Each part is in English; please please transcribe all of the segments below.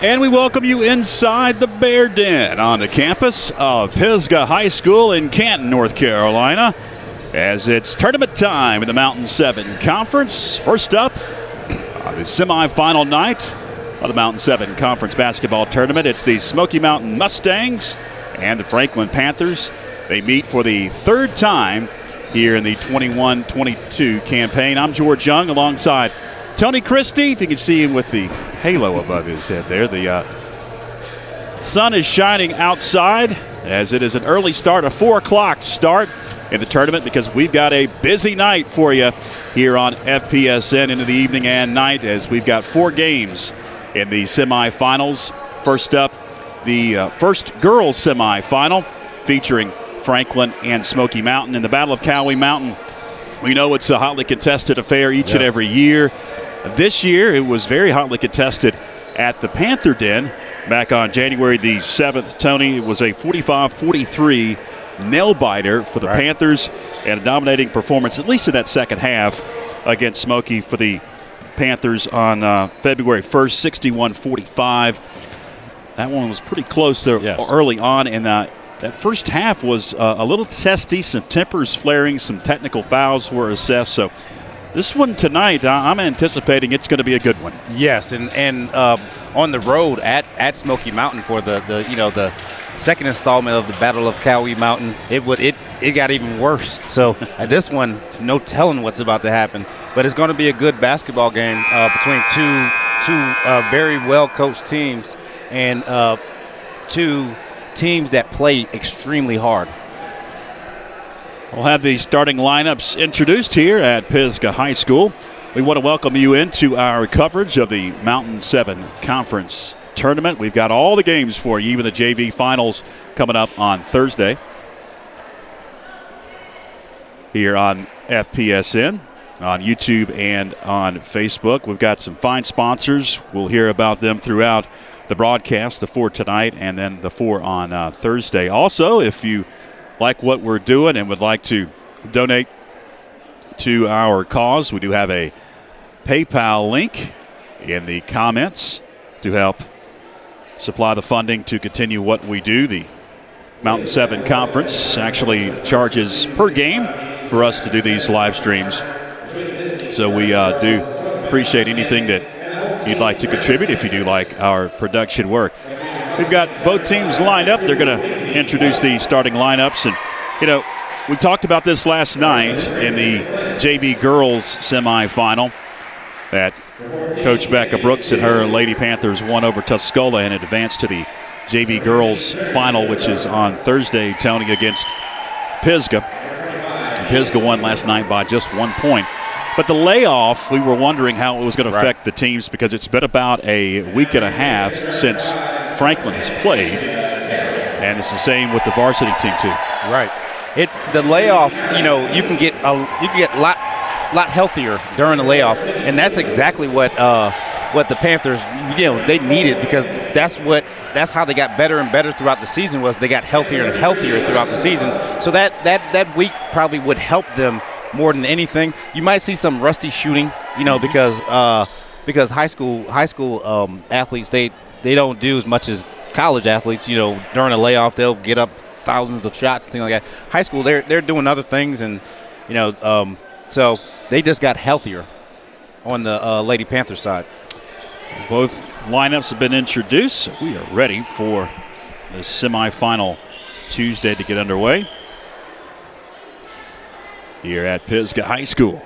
And we welcome you inside the Bear Den on the campus of Pisgah High School in Canton, North Carolina, as it's tournament time in the Mountain 7 Conference. First up, the semifinal night of the Mountain 7 Conference basketball tournament. It's the Smoky Mountain Mustangs and the Franklin Panthers. They meet for the third time here in the 21-22 campaign. I'm George Young alongside Tony Christie, if you can see him with the halo above his head there. The sun is shining outside as it is an early start, a 4 o'clock start in the tournament, because we've got a busy night for you here on FPSN into the evening and night, as we've got 4 games in the semifinals. First up, the first girls semifinal featuring Franklin and Smoky Mountain in the Battle of Cowie Mountain. We know it's a hotly contested affair each and every year. This year, it was very hotly contested at the Panther Den back on January the 7th. Tony, it was a 45-43 nail-biter for the Panthers, and a dominating performance, at least in that second half, against Smoky for the Panthers on February 1st, 61-45. That one was pretty close there early on, and that first half was a little testy, some tempers flaring, some technical fouls were assessed. So this one tonight, I'm anticipating it's going to be a good one. Yes, and on the road at Smoky Mountain for the second installment of the Battle of Cowie Mountain, it got even worse. So this one, no telling what's about to happen. But it's going to be a good basketball game between two very well coached teams and two teams that play extremely hard. We'll have the starting lineups introduced here at Pisgah High School. We want to welcome you into our coverage of the Mountain 7 Conference Tournament. We've got all the games for you, even the JV Finals coming up on Thursday here on FPSN, on YouTube and on Facebook. We've got some fine sponsors. We'll hear about them throughout the broadcast, the 4 tonight and then the 4 on Thursday. Also, if you like what we're doing and would like to donate to our cause, we do have a PayPal link in the comments to help supply the funding to continue what we do. The Mountain 7 Conference actually charges per game for us to do these live streams. So we do appreciate anything that you'd like to contribute if you do like our production work. We've got both teams lined up. They're going to introduce the starting lineups. And, we talked about this last night in the JV girls semifinal that Coach Becca Brooks and her Lady Panthers won over Tuscola and advanced to the JV girls final, which is on Thursday, Tony, against Pisgah. And Pisgah won last night by just 1 point. But the layoff, we were wondering how it was going to affect the teams, because it's been about a week and a half since Franklin has played, and it's the same with the varsity team too. Right. It's the layoff. You can get a lot healthier during the layoff, and that's exactly what the Panthers they needed, because that's how they got better and better throughout the season. Was they got healthier and healthier throughout the season. So that week probably would help them more than anything. You might see some rusty shooting, because high school athletes they don't do as much as college athletes. During a layoff they'll get up thousands of shots, things like that. High school they're doing other things, and so they just got healthier on the Lady Panther side. Both lineups have been introduced. We are ready for the semifinal Tuesday to get underway here at Pisgah High School.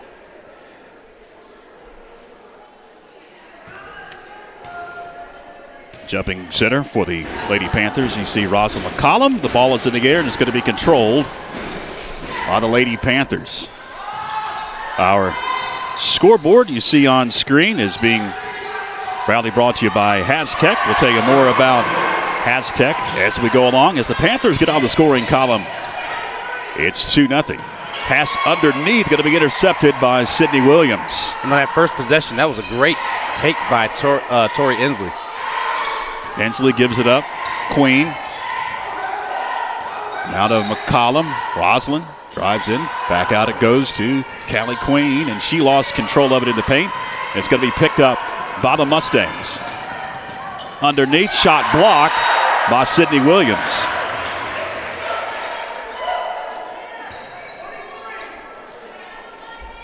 Jumping center for the Lady Panthers, you see Rosalind McCollum. The ball is in the air, and it's going to be controlled by the Lady Panthers. Our scoreboard you see on screen is being proudly brought to you by Haztec. We'll tell you more about Haztec as we go along. As the Panthers get on the scoring column, it's 2-0. Pass underneath, going to be intercepted by Sydney Williams. And on that first possession, that was a great take by Tori Inslee. Inslee gives it up. Queen. Now to McCollum. Rosalind drives in. Back out it goes to Callie Queen, and she lost control of it in the paint. It's going to be picked up by the Mustangs. underneath, shot blocked by Sydney Williams.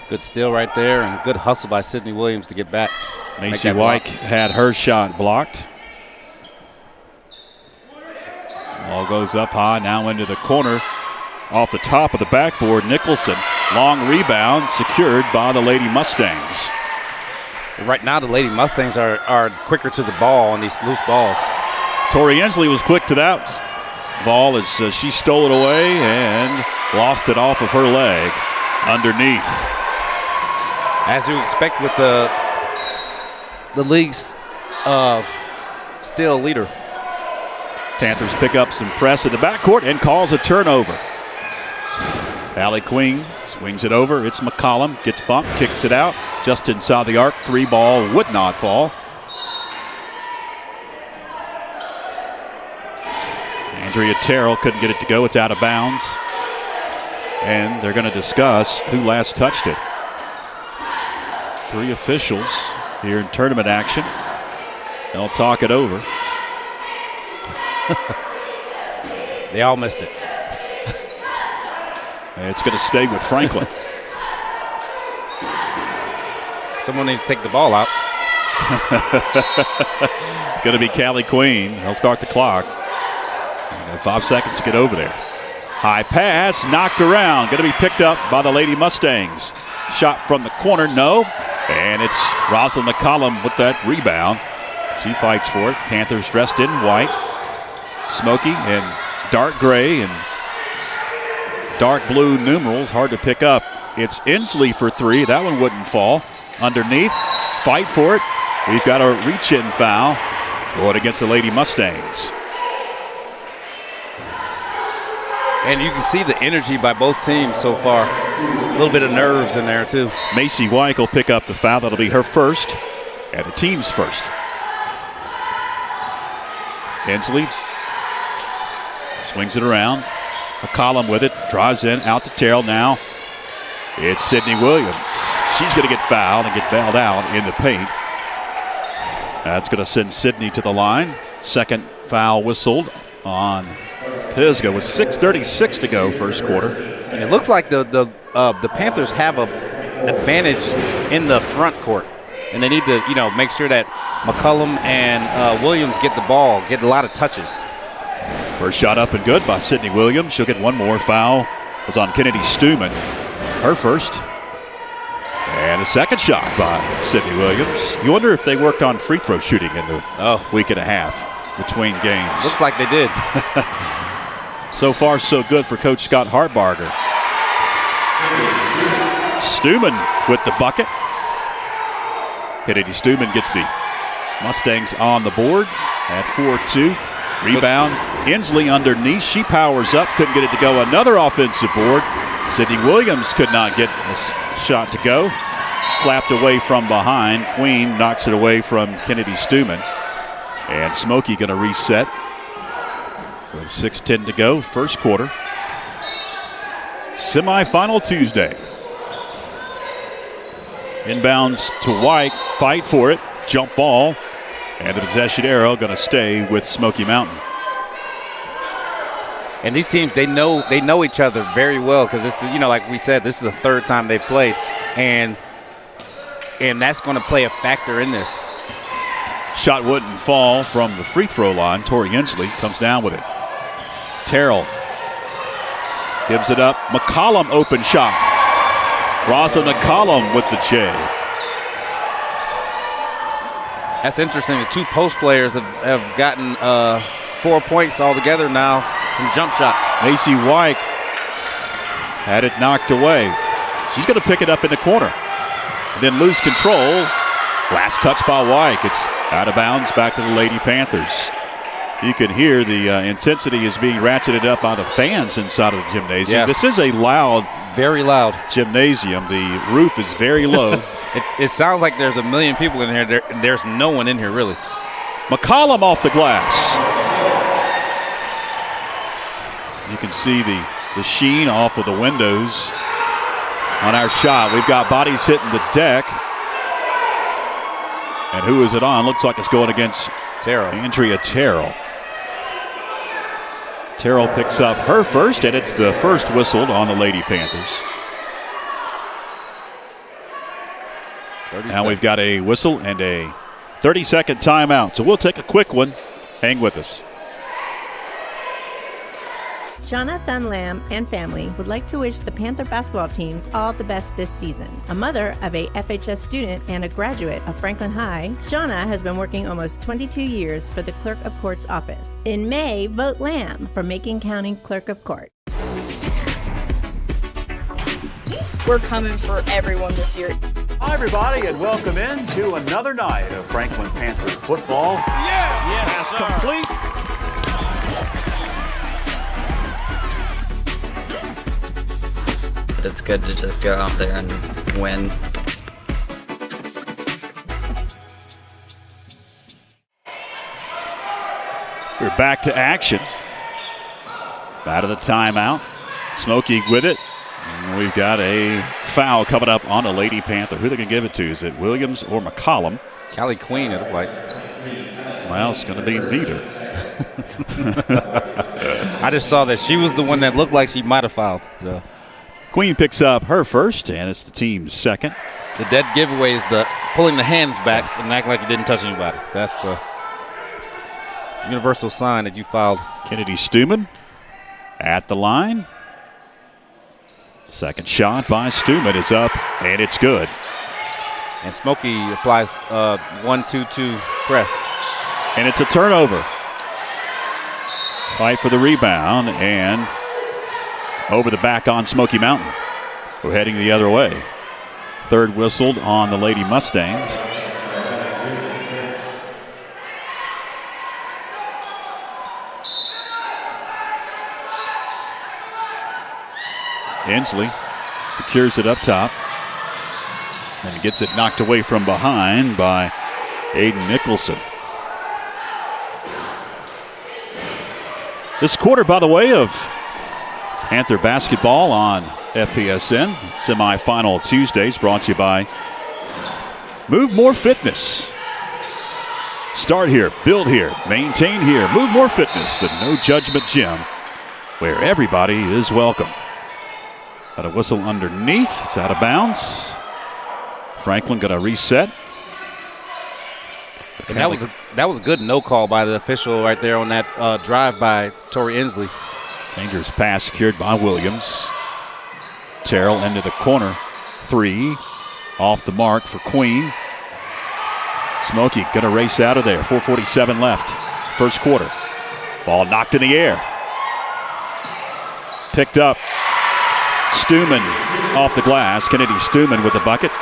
Good steal right there and good hustle by Sydney Williams to get back. Macy White had her shot blocked. Ball goes up high, now into the corner. Off the top of the backboard, Nicholson. Long rebound secured by the Lady Mustangs. Right now the Lady Mustangs are quicker to the ball on these loose balls. Tori Inslee was quick to that ball as she stole it away and lost it off of her leg underneath. As you expect with the league's still leader. Panthers pick up some press in the backcourt and calls a turnover. Allie Queen swings it over. It's McCollum. Gets bumped, kicks it out. Just inside the arc. 3 ball would not fall. Andrea Terrell couldn't get it to go. It's out of bounds. And they're going to discuss who last touched it. 3 officials here in tournament action. They'll talk it over. They all missed it. It's going to stay with Franklin. Someone needs to take the ball out. Going to be Callie Queen. They'll start the clock. 5 seconds to get over there. High pass, knocked around. Going to be picked up by the Lady Mustangs. Shot from the corner, no. And it's Rosalind McCollum with that rebound. She fights for it. Panthers dressed in white. Smoky and dark gray and dark blue numerals. Hard to pick up. It's Inslee for 3. That one wouldn't fall. Underneath. Fight for it. We've got a reach-in foul going against the Lady Mustangs. And you can see the energy by both teams so far. A little bit of nerves in there, too. Macy White will pick up the foul. That'll be her first and the team's first. Inslee swings it around. McCollum with it. Drives in. Out to Terrell now. It's Sydney Williams. She's going to get fouled and get bailed out in the paint. That's going to send Sydney to the line. Second foul whistled on Pisgah with 6:36 to go first quarter. And it looks like the Panthers have a advantage in the front court. And they need to, make sure that McCollum and Williams get the ball, get a lot of touches. First shot up and good by Sydney Williams. She'll get one more. Foul was on Kennedy Stuman. Her first. And the second shot by Sydney Williams. You wonder if they worked on free throw shooting in the week and a half between games. Looks like they did. So far, so good for Coach Scott Hartbarger. Stuman with the bucket. Kennedy Stuman gets the Mustangs on the board at 4-2. Rebound. Inslee underneath. She powers up. Couldn't get it to go. Another offensive board. Sydney Williams could not get a shot to go. Slapped away from behind. Queen knocks it away from Kennedy Stuman. And Smoky going to reset with 6:10 to go. First quarter. Semifinal Tuesday. Inbounds to White. Fight for it. Jump ball. And the possession arrow going to stay with Smoky Mountain. And these teams, they know each other very well because this is, like we said, this is the third time they've played, and that's going to play a factor in this. Shot wouldn't fall from the free throw line. Tori Inslee comes down with it. Terrell gives it up. McCollum open shot. Rosalind McCollum with the J. That's interesting. The 2 post players have gotten 4 points altogether now from jump shots. Macy White had it knocked away. She's going to pick it up in the corner. And then lose control. Last touch by White. It's out of bounds back to the Lady Panthers. You can hear the intensity is being ratcheted up by the fans inside of the gymnasium. Yes. This is a loud, very loud gymnasium. The roof is very low. It sounds like there's a million people in here. There's no one in here, really. McCollum off the glass. You can see the sheen off of the windows on our shot. We've got bodies hitting the deck. And who is it on? Looks like it's going against Andrea Terrell. Terrell picks up her first, and it's the first whistled on the Lady Panthers. Now we've got a whistle and a 30-second timeout, so we'll take a quick one. Hang with us. Jonathan Lamb and family would like to wish the Panther basketball teams all the best this season. A mother of a FHS student and a graduate of Franklin High, Jonna has been working almost 22 years for the Clerk of Court's office. In May, vote Lamb for Macon County Clerk of Court. We're coming for everyone this year. Hi, everybody, and welcome in to another night of Franklin Panthers football. Yes, complete. But it's good to just go out there and win. We're back to action. Out of the timeout. Smoky with it. And we've got a foul coming up on a Lady Panther. Who they going to give it to? Is it Williams or McCollum? Callie Queen, it looked like. Well, it's going to be neither. I just saw that she was the one that looked like she might have fouled. So. Queen picks up her first, and it's the team's second. The dead giveaway is the pulling the hands back and acting like you didn't touch anybody. That's the universal sign that you fouled. Kennedy Stuman at the line. Second shot by Stuman is up, and it's good. And Smoky applies 1-2-2 press. And it's a turnover. Fight for the rebound, and over the back on Smoky Mountain. We're heading the other way. Third whistled on the Lady Mustangs. Inslee secures it up top. And gets it knocked away from behind by Aiden Nicholson. This quarter, by the way, of Panther basketball on FPSN. Semi-final Tuesdays brought to you by Move More Fitness. Start here, build here, maintain here. Move More Fitness, the no judgment gym where everybody is welcome. Got a whistle underneath. It's out of bounds. Franklin going to reset. And that was a good no call by the official right there on that drive by Tori Inslee. Dangerous pass secured by Williams. Terrell into the corner. Three off the mark for Queen. Smoky going to race out of there. 4:47 left. First quarter. Ball knocked in the air. Picked up. Stuman off the glass. Kennedy Stuman with the bucket.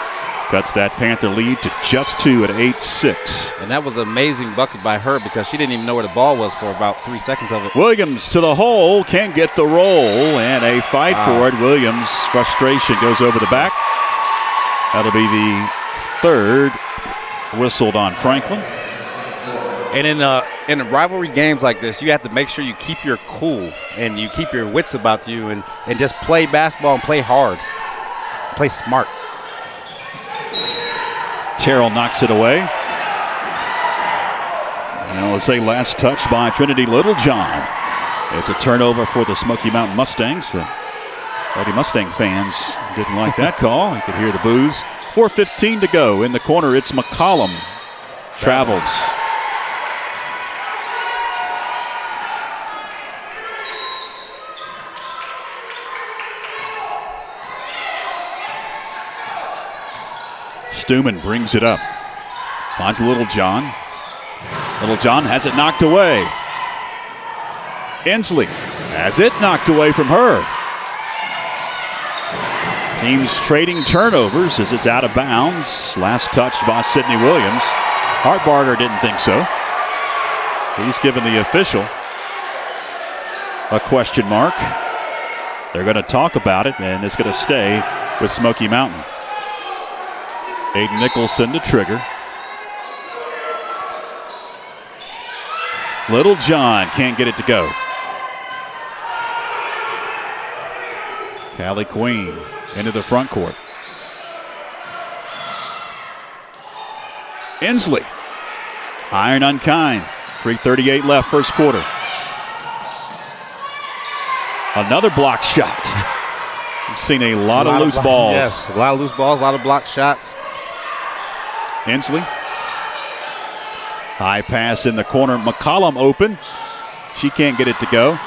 Cuts that Panther lead to just 2 at 8-6. And that was an amazing bucket by her because she didn't even know where the ball was for about 3 seconds of it. Williams to the hole, can't get the roll, and a fight for it. Williams' frustration goes over the back. That'll be the third whistled on Franklin. And in rivalry games like this, you have to make sure you keep your cool and you keep your wits about you and just play basketball and play hard. Play smart. Terrell knocks it away. And let's say last touch by Trinity Littlejohn. It's a turnover for the Smoky Mountain Mustangs. The Lady Mustang fans didn't like that call. You could hear the boos. 4:15 to go. In the corner, it's McCollum. Travels. Stuman brings it up. Finds Littlejohn. Littlejohn has it knocked away. Inslee has it knocked away from her. Teams trading turnovers as it's out of bounds. Last touch by Sydney Williams. Hartbarger didn't think so. He's given the official a question mark. They're going to talk about it, and it's going to stay with Smoky Mountain. Aiden Nicholson to trigger. Littlejohn can't get it to go. Callie Queen into the front court. Inslee Iron unkind. 3:38 left, first quarter. Another block shot. We've seen a lot of loose balls. Yes, a lot of loose balls, a lot of block shots. Inslee. High pass in the corner. McCollum open. She can't get it to go.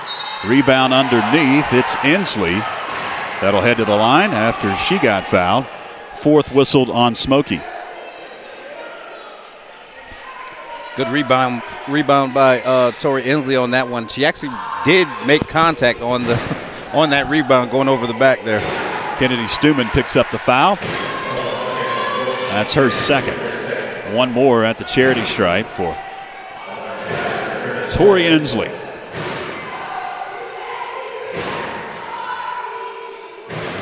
Rebound underneath. It's Inslee. That'll head to the line after she got fouled. Fourth whistled on Smoky. Good rebound by Tori Inslee on that one. She actually did make contact on that rebound going over the back there. Kennedy Stuman picks up the foul. That's her second. One more at the charity stripe for Tori Inslee.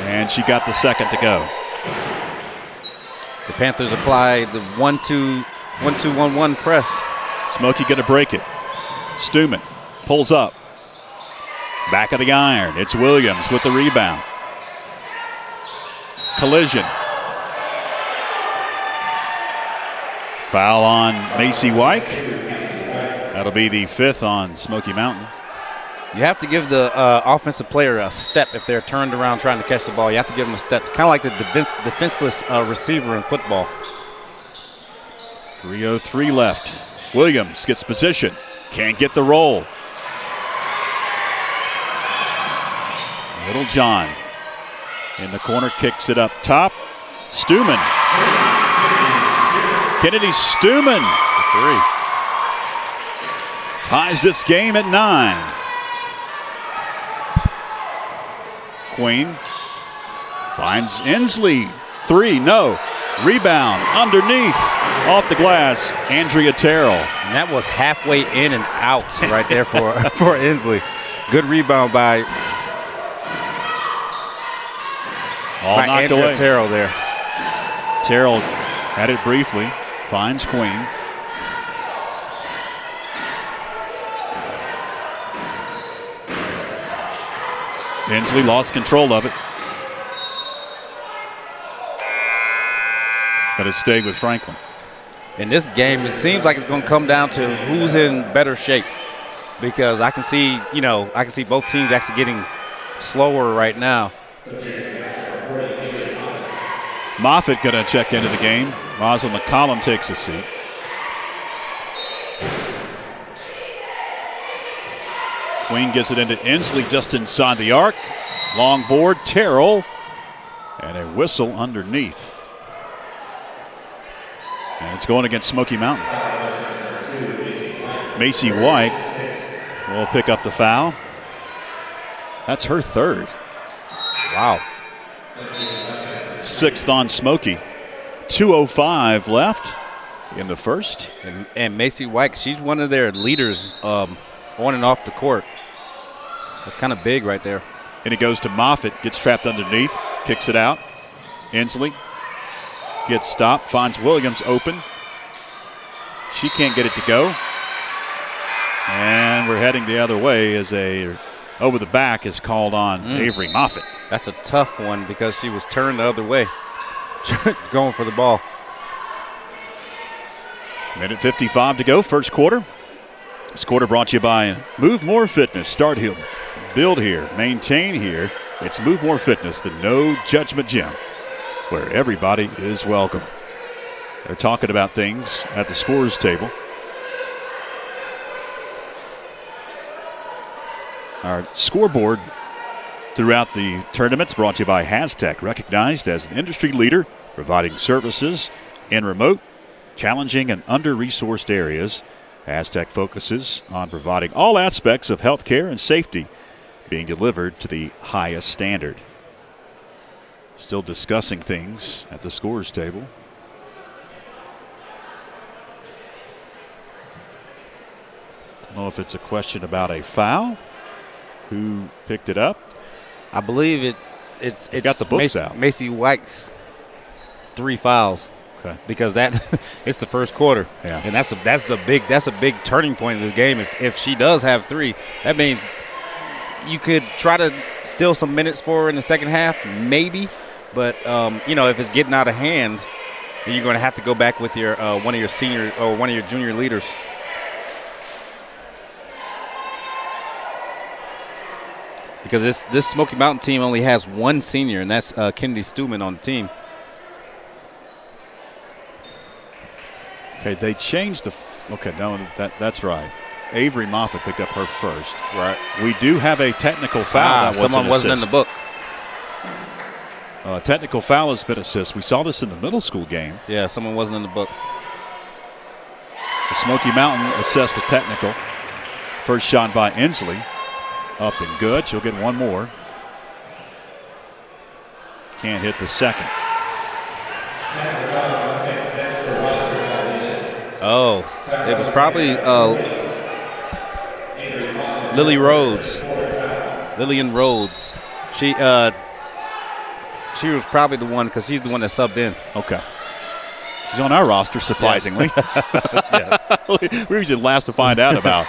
And she got the second to go. The Panthers apply the 1-2-1-1 press. Smoky going to break it. Stuman pulls up. Back of the iron. It's Williams with the rebound. Collision. Foul on Macy Wyke. That'll be the fifth on Smoky Mountain. You have to give the offensive player a step if they're turned around trying to catch the ball. You have to give them a step. It's kind of like the defenseless receiver in football. 3:03 left. Williams gets position. Can't get the roll. Little John in the corner kicks it up top. Stuman. Kennedy Stuman for three. Ties this game at 9. Queen finds Inslee. 3, no. Rebound underneath. Off the glass, Andrea Terrell. And that was halfway in and out right there for Inslee. Good rebound by knocked Andrea away. Terrell there. Terrell had it briefly. Finds Queen. Inslee lost control of it. But it stayed with Franklin. In this game, it seems like it's going to come down to who's in better shape, because I can see both teams actually getting slower right now. Moffitt going to check into the game. Rosalind McCollum takes a seat. Queen gets it into Inslee just inside the arc. Long board, Terrell, and a whistle underneath. And it's going against Smoky Mountain. Macy White will pick up the foul. That's her third. Wow. Sixth on Smoky. 2:05 left in the first. And Macy White, she's one of their leaders on and off the court. That's kind of big right there. And it goes to Moffitt, gets trapped underneath, kicks it out. Inslee gets stopped, finds Williams open. She can't get it to go. And we're heading the other way as a over the back is called on Avery Moffitt. That's a tough one because she was turned the other way, going for the ball. Minute 55 to go, first quarter. This quarter brought to you by Move More Fitness. Start here, build here, maintain here. It's Move More Fitness, the no judgment gym, where everybody is welcome. They're talking about things at the scorers table. Our scoreboard throughout the tournaments brought to you by Haztec, recognized as an industry leader providing services in remote, challenging, and under-resourced areas. Haztec focuses on providing all aspects of healthcare and safety being delivered to the highest standard. Still discussing things at the scorers table. Don't know if it's a question about a foul. Who picked it up? I believe it's got the books out. Macy White's 3 fouls. Okay. Because it's the first quarter. Yeah. And that's a big turning point in this game. If she does have 3, that means you could try to steal some minutes for her in the second half, maybe. But if it's getting out of hand, And you're going to have to go back with your one of your senior or one of your junior leaders. Because this Smoky Mountain team only has one senior, and that's Kennedy Stewman on the team. Okay, they changed the. Okay, no, that's right. Avery Moffitt picked up her first. Right. We do have a technical foul. Someone wasn't in the book. Technical foul has been assist. We saw this in the middle school game. Yeah, someone wasn't in the book. The Smoky Mountain assessed the technical. First shot by Inslee. Up and good. She'll get one more. Can't hit the second. Oh, it was probably Lillian Rhodes. She was probably the one because she's the one that subbed in. Okay. She's on our roster, surprisingly. Yes. We're usually last to find out about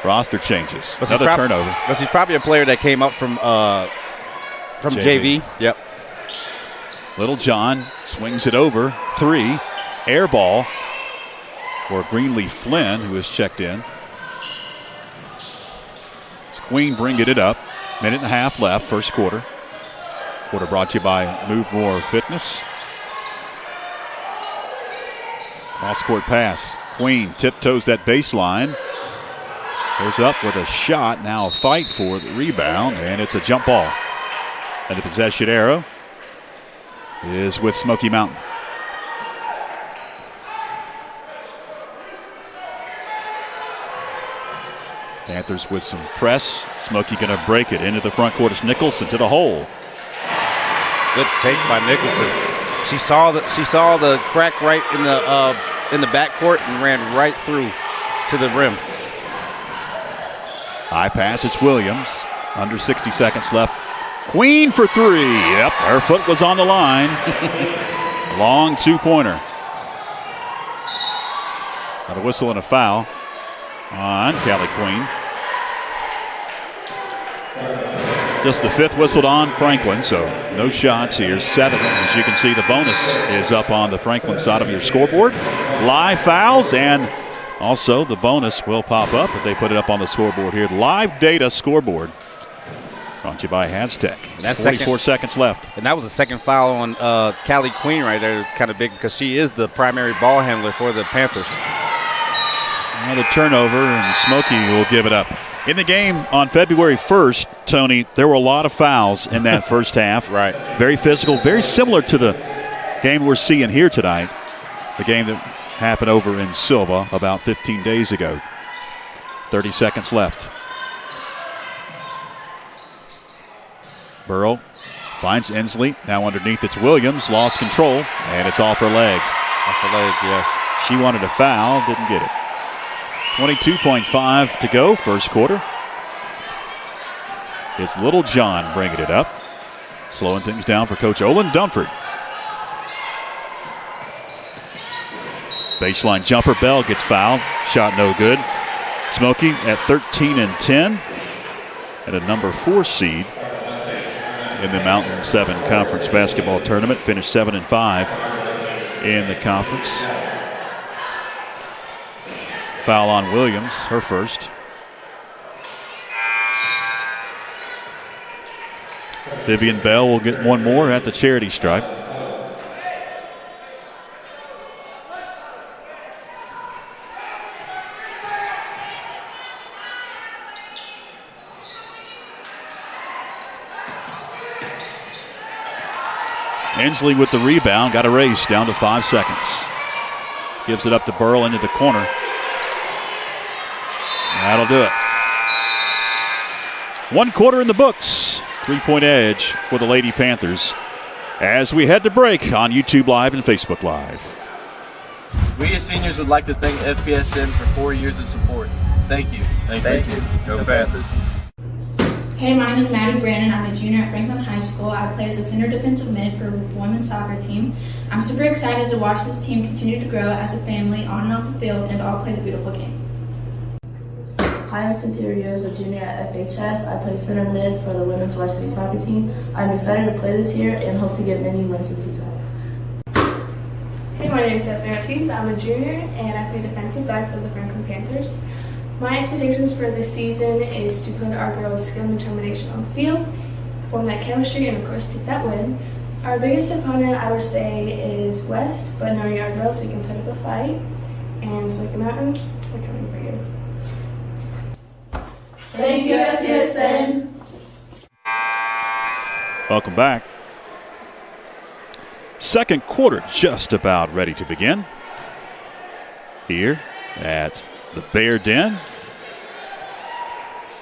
roster changes. Another turnover. But she's probably a player that came up from JV. Yep. Little John swings it over. 3. Air ball for Greenlee Flynn, who has checked in. It's Queen bringing it up. Minute and a half left, first quarter. Quarter brought to you by Move More Fitness. Cross-court pass. Queen tiptoes that baseline. Goes up with a shot. Now a fight for the rebound, and it's a jump ball. And the possession arrow is with Smoky Mountain. Panthers with some press. Smoky going to break it into the front court. It's Nicholson to the hole. Good take by Nicholson. She saw the crack right in the backcourt and ran right through to the rim. High pass. It's Williams. Under 60 seconds left. Queen for 3. Yep, her foot was on the line. Long two-pointer. Got a whistle and a foul on Callie Queen. Just the 5th whistled on Franklin, so no shots here. 7. As you can see, the bonus is up on the Franklin side of your scoreboard. Live fouls, and also the bonus will pop up if they put it up on the scoreboard here. Live data scoreboard. Brought to you by Haztec. 44 seconds left. And that was the second foul on Callie Queen right there. It's kind of big because she is the primary ball handler for the Panthers. Another turnover, and Smoky will give it up. In the game on February 1st, Tony, there were a lot of fouls in that first half. Right. Very physical, very similar to the game we're seeing here tonight. The game that happened over in Silva about 15 days ago. 30 seconds left. Burrow finds Inslee. Now underneath it's Williams. Lost control, and it's off her leg. Off her leg, yes. She wanted a foul, didn't get it. 22.5 to go, first quarter. It's Little John bringing it up. Slowing things down for Coach Olin Dunford. Baseline jumper, Bell gets fouled. Shot no good. Smoky at 13-10 and a number 4 seed in the Mountain 7 Conference Basketball Tournament. Finished 7-5 in the conference. Foul on Williams, her first. Vivian Bell will get one more at the charity stripe. Inslee with the rebound, got a race down to 5 seconds. Gives it up to Burl into the corner. That'll do it. 1 quarter in the books. 3-point edge for the Lady Panthers as we head to break on YouTube Live and Facebook Live. We as seniors would like to thank FPSN for 4 years of support. Thank you. Thank you. Go Panthers. Hey, my name is Maddie Brandon. I'm a junior at Franklin High School. I play as a center defensive mid for the women's soccer team. I'm super excited to watch this team continue to grow as a family on and off the field and all play the beautiful game. Hi, I'm Cynthia Rios, a junior at FHS. I play center mid for the women's varsity soccer team. I'm excited to play this year and hope to get many wins this season. Hey, my name is Stephanie Ortiz. I'm a junior, and I play defensive back for the Franklin Panthers. My expectations for this season is to put our girls' skill and determination on the field, form that chemistry, and of course take that win. Our biggest opponent, I would say, is West, but knowing our girls, we can put up a fight. And Smoky Mountain, we're coming for you. Thank you, FPSN. Welcome back. Second quarter just about ready to begin here at the Bear Den,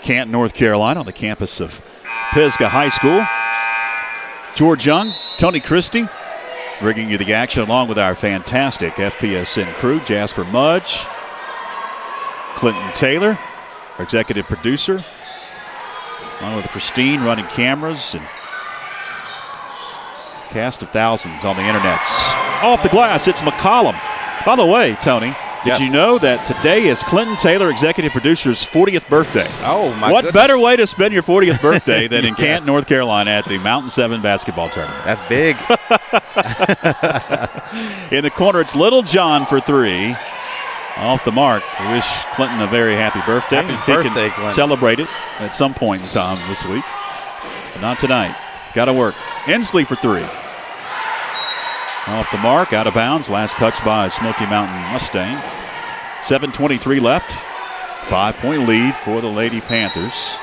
Canton, North Carolina, on the campus of Pisgah High School. George Young, Tony Christie, bringing you the action along with our fantastic FPSN crew, Jasper Mudge, Clinton Taylor, our executive producer, along with Christine running cameras and cast of thousands on the internets. Off the glass, it's McCollum. By the way, Tony, did you know that today is Clinton Taylor, executive producer's 40th birthday? Oh, my What goodness. better way to spend your 40th birthday than in Yes. Canton, North Carolina at the Mountain 7 basketball tournament? That's big. In the corner, it's Little John for three. Off the mark. We wish Clinton a very happy birthday. Happy He birthday, can Clinton. celebrate it at some point in time this week. But not tonight. Got to work. Inslee for three. Off the mark, out of bounds. Last touch by a Smoky Mountain Mustang. 7:23 left. 5-point lead for the Lady Panthers.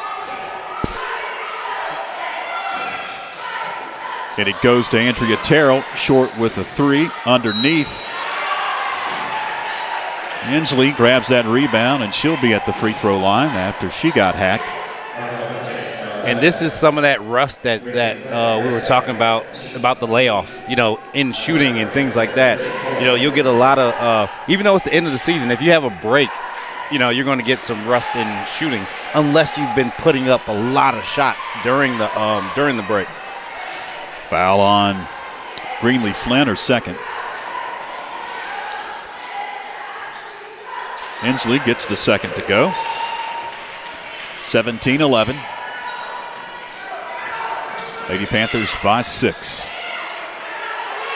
And it goes to Andrea Terrell, short with a three underneath. Inslee grabs that rebound, and she'll be at the free throw line after she got hacked. And this is some of that rust that we were talking about the layoff, in shooting and things like that. You'll get a lot of, even though it's the end of the season, if you have a break, you're going to get some rust in shooting unless you've been putting up a lot of shots during the break. Foul on Greenlee Flynn, her second. Inslee gets the second to go. 17-11. Lady Panthers by 6.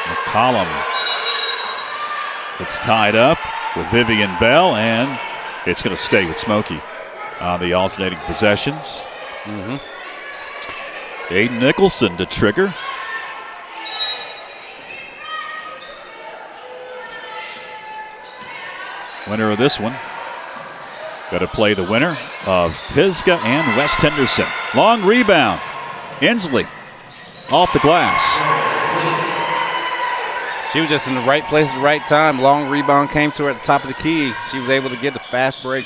McCollum gets tied up with Vivian Bell, and it's going to stay with Smoky on the alternating possessions. Aiden Nicholson to trigger. Winner of this one. Got to play the winner of Pisgah and West Henderson. Long rebound. Inslee off the glass. She was just in the right place at the right time. Long rebound came to her at the top of the key. She was able to get the fast break.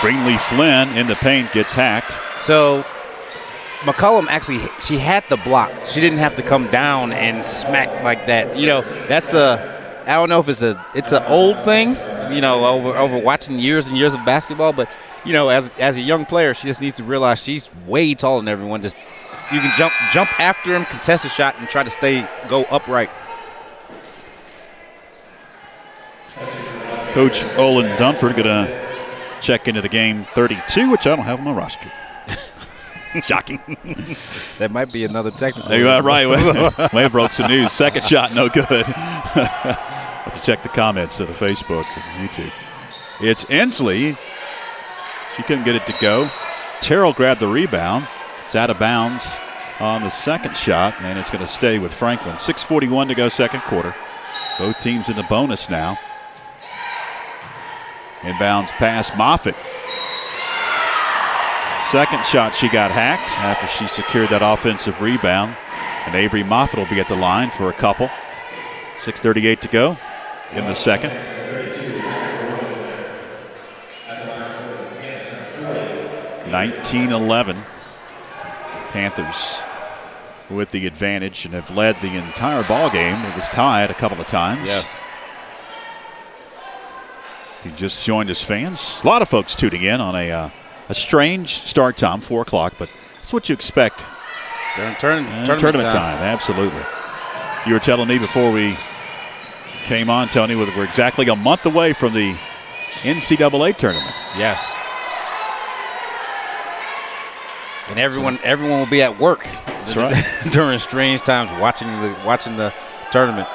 Greenlee Flynn in the paint gets hacked. So McCollum actually, she had the block. She didn't have to come down and smack like that. That's I don't know if it's an old thing, over watching years and years of basketball, but as a young player, she just needs to realize she's way taller than everyone. Just you can jump after him, contest a shot, and try to go upright. Coach Olin Dunford going to check into the game 32, which I don't have on my roster. Shocking. That might be another technical. You are right. May have broke some news. Second shot, no good. Have to check the comments of the Facebook and YouTube. It's Inslee. She couldn't get it to go. Terrell grabbed the rebound. It's out of bounds on the second shot, and it's going to stay with Franklin. 6:41 to go second quarter. Both teams in the bonus now. Inbounds pass Moffitt. Second shot, she got hacked after she secured that offensive rebound. And Avery Moffitt will be at the line for a couple. 6:38 to go in the second. (19-11). Panthers with the advantage and have led the entire ball game. It was tied a couple of times. Yes. You just joined us, fans. A lot of folks tuning in on a strange start time, 4 o'clock, but that's what you expect during tournament time. Absolutely. You were telling me before we came on, Tony, we're exactly a month away from the NCAA tournament. Yes. And everyone will be at work. That's right. During strange times, watching the tournament.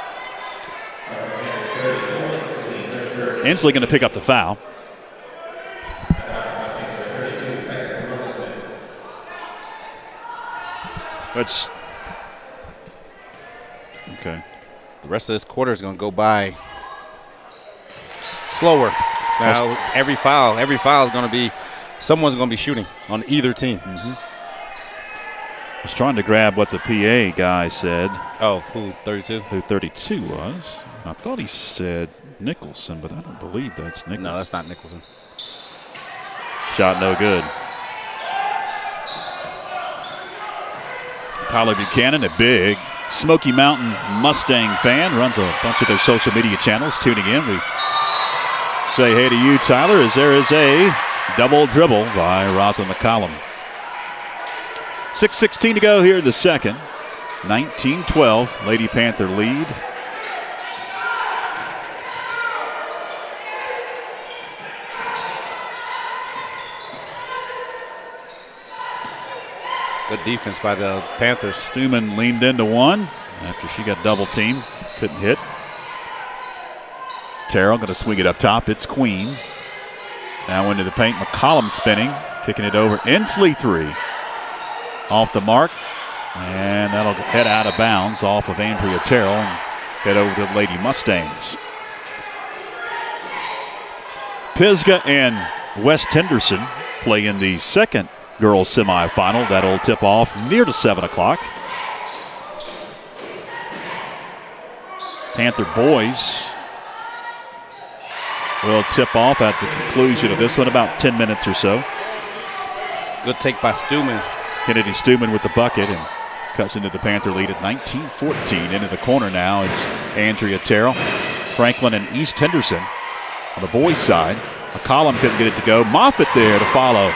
Inslee going to pick up the foul. That's okay. The rest of this quarter is going to go by slower. Now, every foul is going to be, someone's going to be shooting on either team. I was trying to grab what the PA guy said. Oh, who, 32? Who 32 was. I thought he said Nicholson, but I don't believe that's Nicholson. No, that's not Nicholson. Shot no good. Tyler Buchanan, a big Smoky Mountain Mustang fan, runs a bunch of their social media channels, tuning in. We say hey to you, Tyler, as there is a double dribble by Rosalind McCollum. 6:16 to go here in the second. 19-12, Lady Panther lead. Good defense by the Panthers. Stuman leaned into one after she got double teamed. Couldn't hit. Terrell going to swing it up top. It's Queen. Now into the paint. McCollum spinning. Kicking it over. Inslee three. Off the mark. And that'll head out of bounds off of Andrea Terrell and head over to the Lady Mustangs. Pisgah and West Henderson play in the second girls semifinal. That'll tip off near to 7 o'clock. Panther boys will tip off at the conclusion of this one, about 10 minutes or so. Good take by Stuman. Kennedy Stuman with the bucket and cuts into the Panther lead at 19-14. Into the corner now, it's Andrea Terrell. Franklin and East Henderson on the boys' side. McCollum couldn't get it to go. Moffitt there to follow.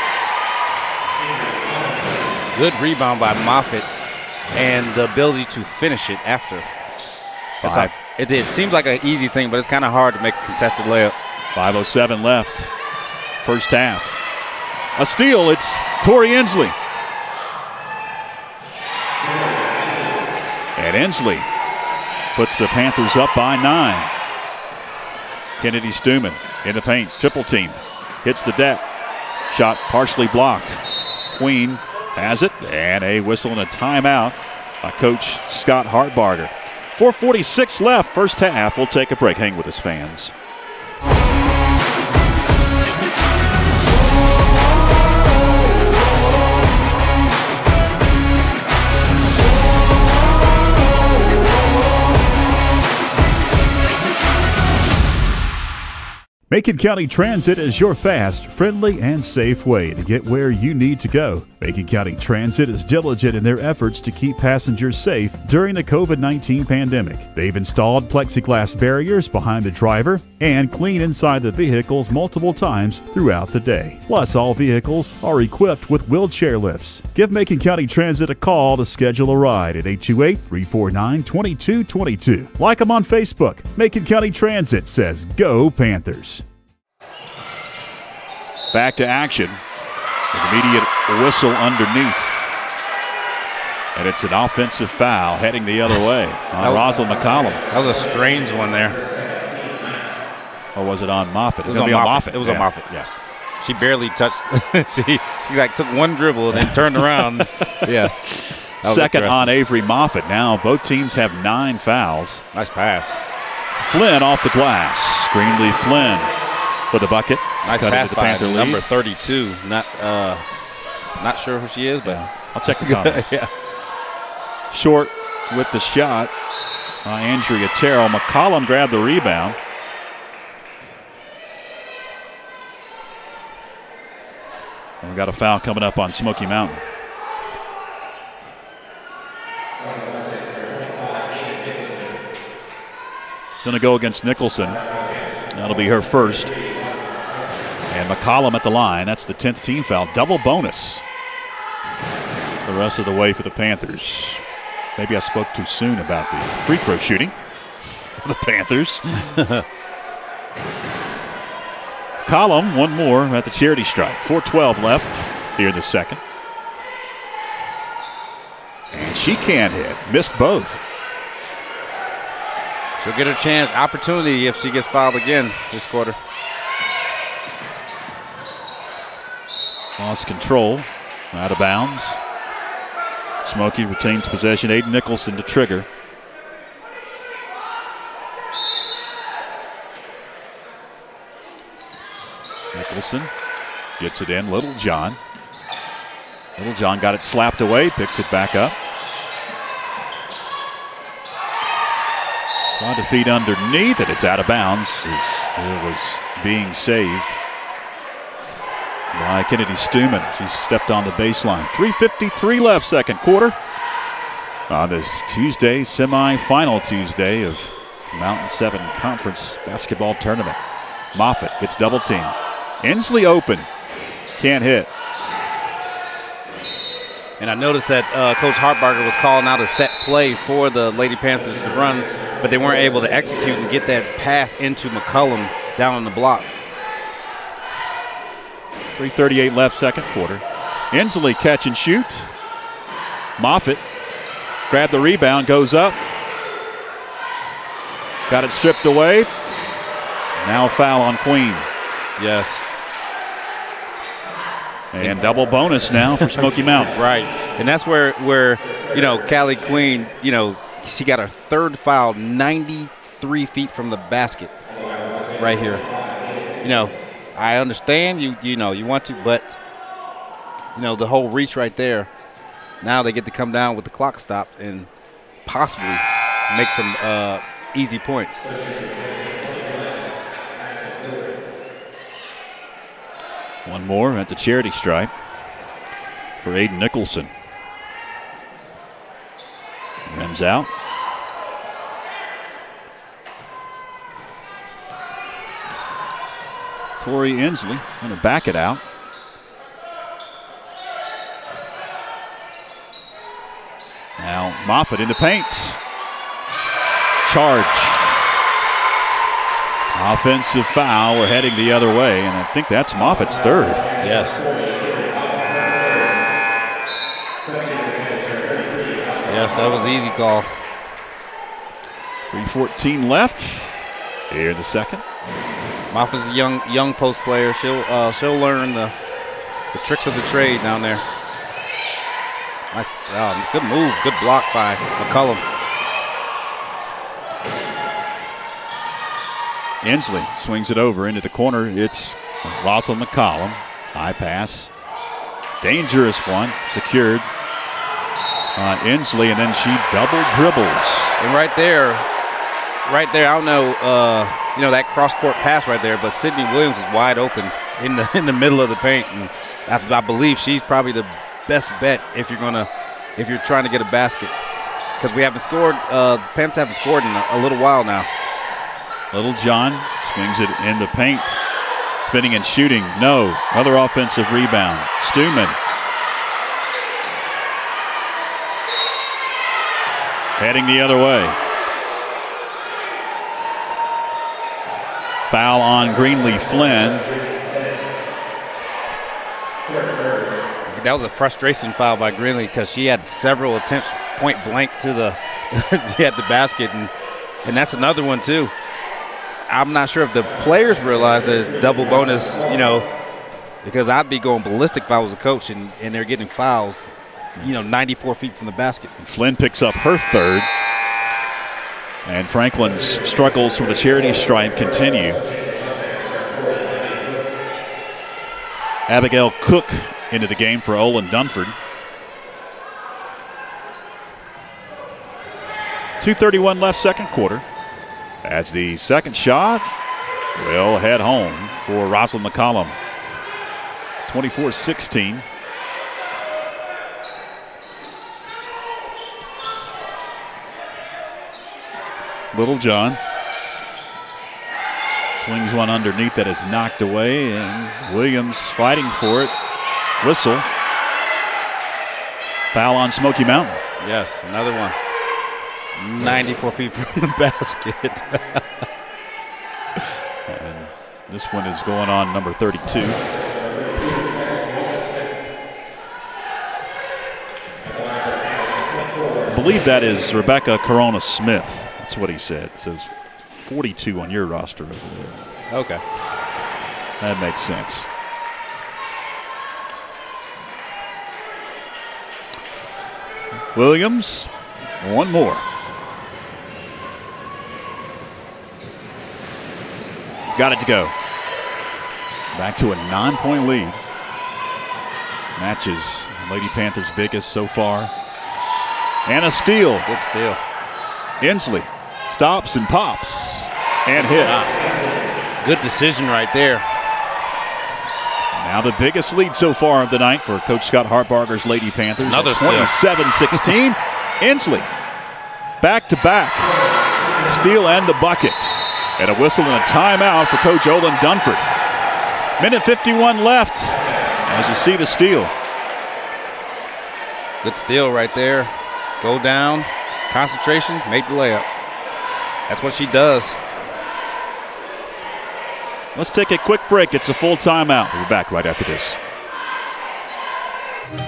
Good rebound by Moffitt and the ability to finish it after. It seems like an easy thing, but it's kind of hard to make a contested layup. 5:07 left. First half. A steal. It's Tori Inslee. And Inslee puts the Panthers up by 9. Kennedy Stuman in the paint. Triple team. Hits the deck. Shot partially blocked. Queen has it, and a whistle and a timeout by Coach Scott Hartbarger. 4:46 left, first half. We'll take a break. Hang with us, fans. Macon County Transit is your fast, friendly, and safe way to get where you need to go. Macon County Transit is diligent in their efforts to keep passengers safe during the COVID-19 pandemic. They've installed plexiglass barriers behind the driver and clean inside the vehicles multiple times throughout the day. Plus, all vehicles are equipped with wheelchair lifts. Give Macon County Transit a call to schedule a ride at 828-349-2222. Like them on Facebook. Macon County Transit says, "Go Panthers." Back to action. An immediate whistle underneath. And it's an offensive foul heading the other way on Rosalind McCollum. That was a strange one there. Or was it on Moffitt? It was on Moffitt. It was on Moffitt, yes. She barely touched. she like took one dribble and then turned around. Yes. Second on Avery Moffitt. Now both teams have 9 fouls. Nice pass. Flynn off the glass. Greenlee Flynn for the bucket. Nice Cut pass the by Panther number lead. 32. Not sure who she is, but I'll check the comments. yeah. Short with the shot by Andrea Terrell. McCollum grabbed the rebound. And we got a foul coming up on Smoky Mountain. It's going to go against Nicholson. That'll be her first. And McCollum at the line. That's the 10th team foul. Double bonus the rest of the way for the Panthers. Maybe I spoke too soon about the free throw shooting for the Panthers. McCollum, one more at the charity stripe. 4:12 left here in the second. And she can't hit. Missed both. She'll get her opportunity if she gets fouled again this quarter. Lost control, out of bounds. Smoky retains possession. Aiden Nicholson to trigger. Nicholson gets it in. Little John got it slapped away, picks it back up. Trying to feed underneath it. It's out of bounds as it was being saved by Kennedy Stuman. She stepped on the baseline. 3:53 left, second quarter. On this Tuesday, semi-final Tuesday of Mountain 7 Conference Basketball Tournament. Moffitt gets double teamed. Inslee open. Can't hit. And I noticed that Coach Hartbarger was calling out a set play for the Lady Panthers to run, but they weren't able to execute and get that pass into McCullum down on the block. 3:38 left, second quarter. Inslee catch and shoot. Moffitt grabbed the rebound, goes up. Got it stripped away. Now foul on Queen. Yes. And double bonus now for Smoky Mountain. Right. And that's where Callie Queen, she got her third foul 93 feet from the basket right here. I understand you want to, but the whole reach right there. Now they get to come down with the clock stopped and possibly make some easy points. One more at the charity stripe for Aiden Nicholson. Rims out. Tori Inslee going to back it out. Now Moffitt in the paint. Charge. Offensive foul. We're heading the other way, and I think that's Moffitt's third. Yes. Yes, that was an easy call. 3:14 left here in the second. Moffitt's a young post player. She'll learn the tricks of the trade down there. Nice, good move, good block by McCullum. Inslee swings it over into the corner. It's Rosalind McCollum. High pass. Dangerous one. Secured on Inslee, and then she double dribbles. And right there, I don't know, that cross-court pass right there, but Sydney Williams is wide open in the middle of the paint, and I believe she's probably the best bet if you're trying to get a basket, because we haven't scored. Panthers haven't scored in a little while now. Little John swings it in the paint. Spinning and shooting. No. Another offensive rebound. Stuman. Heading the other way. Foul on Greenlee Flynn. That was a frustration foul by Greenlee because she had several attempts point blank to the basket, and that's another one too. I'm not sure if the players realize that it's double bonus, because I'd be going ballistic if I was a coach and they're getting fouls, 94 feet from the basket. Flynn picks up her third. And Franklin's struggles from the charity stripe continue. Abigail Cook into the game for Olin Dunford. 2:31 left, second quarter. As the second shot will head home for Rosalind McCollum. 24-16. Little John swings one underneath that is knocked away, and Williams fighting for it. Whistle. Foul on Smoky Mountain. Yes, another one. 94 feet from the basket. And this one is going on number 32. I believe that is Rebecca Corona Smith. I That's what he said. It says 42 on your roster over there. Okay. That makes sense. Williams, one more. Got it to go. Back to a 9-point lead. Matches Lady Panthers' biggest so far. And a steal. Good steal. Inslee stops and pops and hits. Good decision right there. Now the biggest lead so far of the night for Coach Scott Hartbarger's Lady Panthers. Another 27-16. Inslee back-to-back. Steal and the bucket. And a whistle and a timeout for Coach Olin Dunford. Minute 51 left as you see the steal. Good steal right there. Go down, concentration, make the layup. That's what she does. Let's take a quick break. It's a full timeout. We'll be back right after this.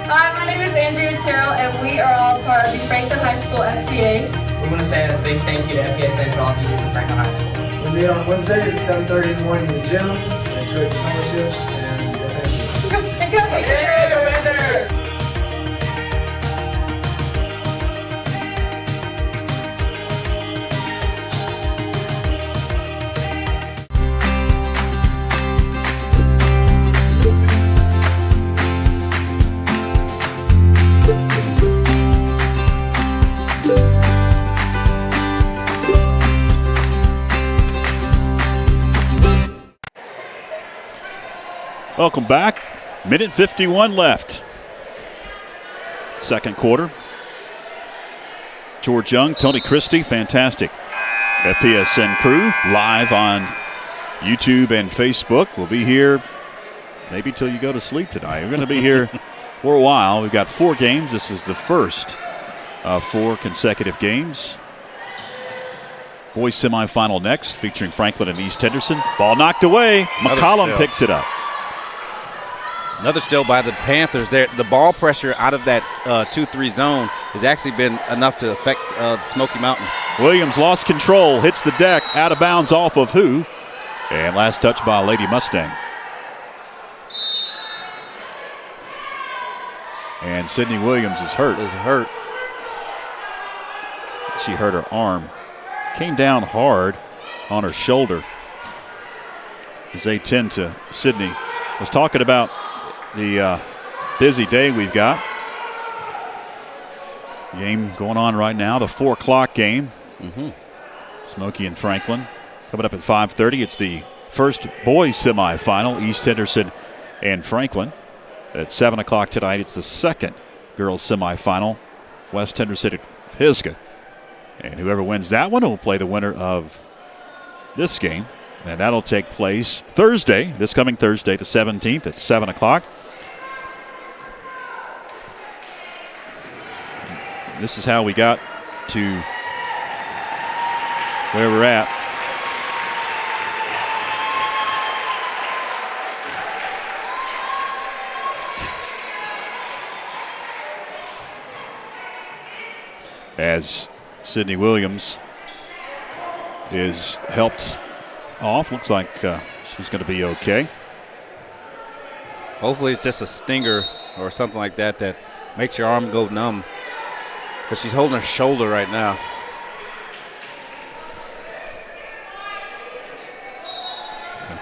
Hi, my name is Andrea Terrell, and we are all part of the Franklin High School FCA. We want to say a big thank you to FPSN for all you do for Franklin High School. We'll be on Wednesdays at 7:30 in the morning in the gym. It's great fellowship, and thank you. Go Panther! Welcome back. Minute 51 left. Second quarter. George Young, Tony Christie, fantastic. FPSN crew live on YouTube and Facebook. We'll be here maybe till you go to sleep tonight. We're going to be here for a while. We've got 4 games. This is the first of 4 consecutive games. Boys semifinal next, featuring Franklin and East Henderson. Ball knocked away. McCollum picks it up. Another steal by the Panthers. The ball pressure out of that 2-3 zone has actually been enough to affect Smoky Mountain. Williams lost control, hits the deck, out of bounds off of who? And last touch by Lady Mustang. And Sydney Williams is hurt. She hurt her arm. Came down hard on her shoulder. As they tend to Sydney. Was talking about the busy day we've got. Game going on right now, the 4 o'clock game. Smoky and Franklin. Coming up at 5:30, it's the first boys semifinal, East Henderson and Franklin. At 7 o'clock tonight, it's the second girls semifinal, West Henderson at Pisgah. And whoever wins that one will play the winner of this game. And that'll take place Thursday, this coming Thursday, the 17th at 7 o'clock. This is how we got to where we're at. As Sydney Williams is helped off. Looks like she's going to be okay. Hopefully it's just a stinger or something like that that makes your arm go numb, because she's holding her shoulder right now. Okay.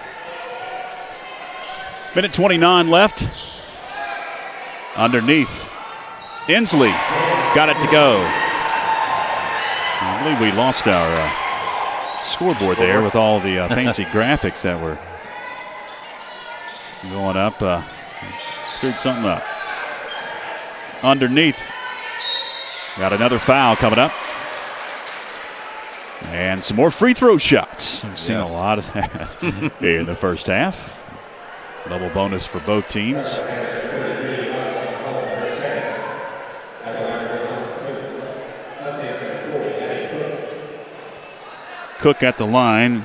Minute 29 left. Underneath. Inslee got it to go. I believe we lost our scoreboard there with all the fancy graphics that were going up. Screwed something up. Underneath. Got another foul coming up. And some more free throw shots. We've seen a lot of that in the first half. Double bonus for both teams. Cook at the line.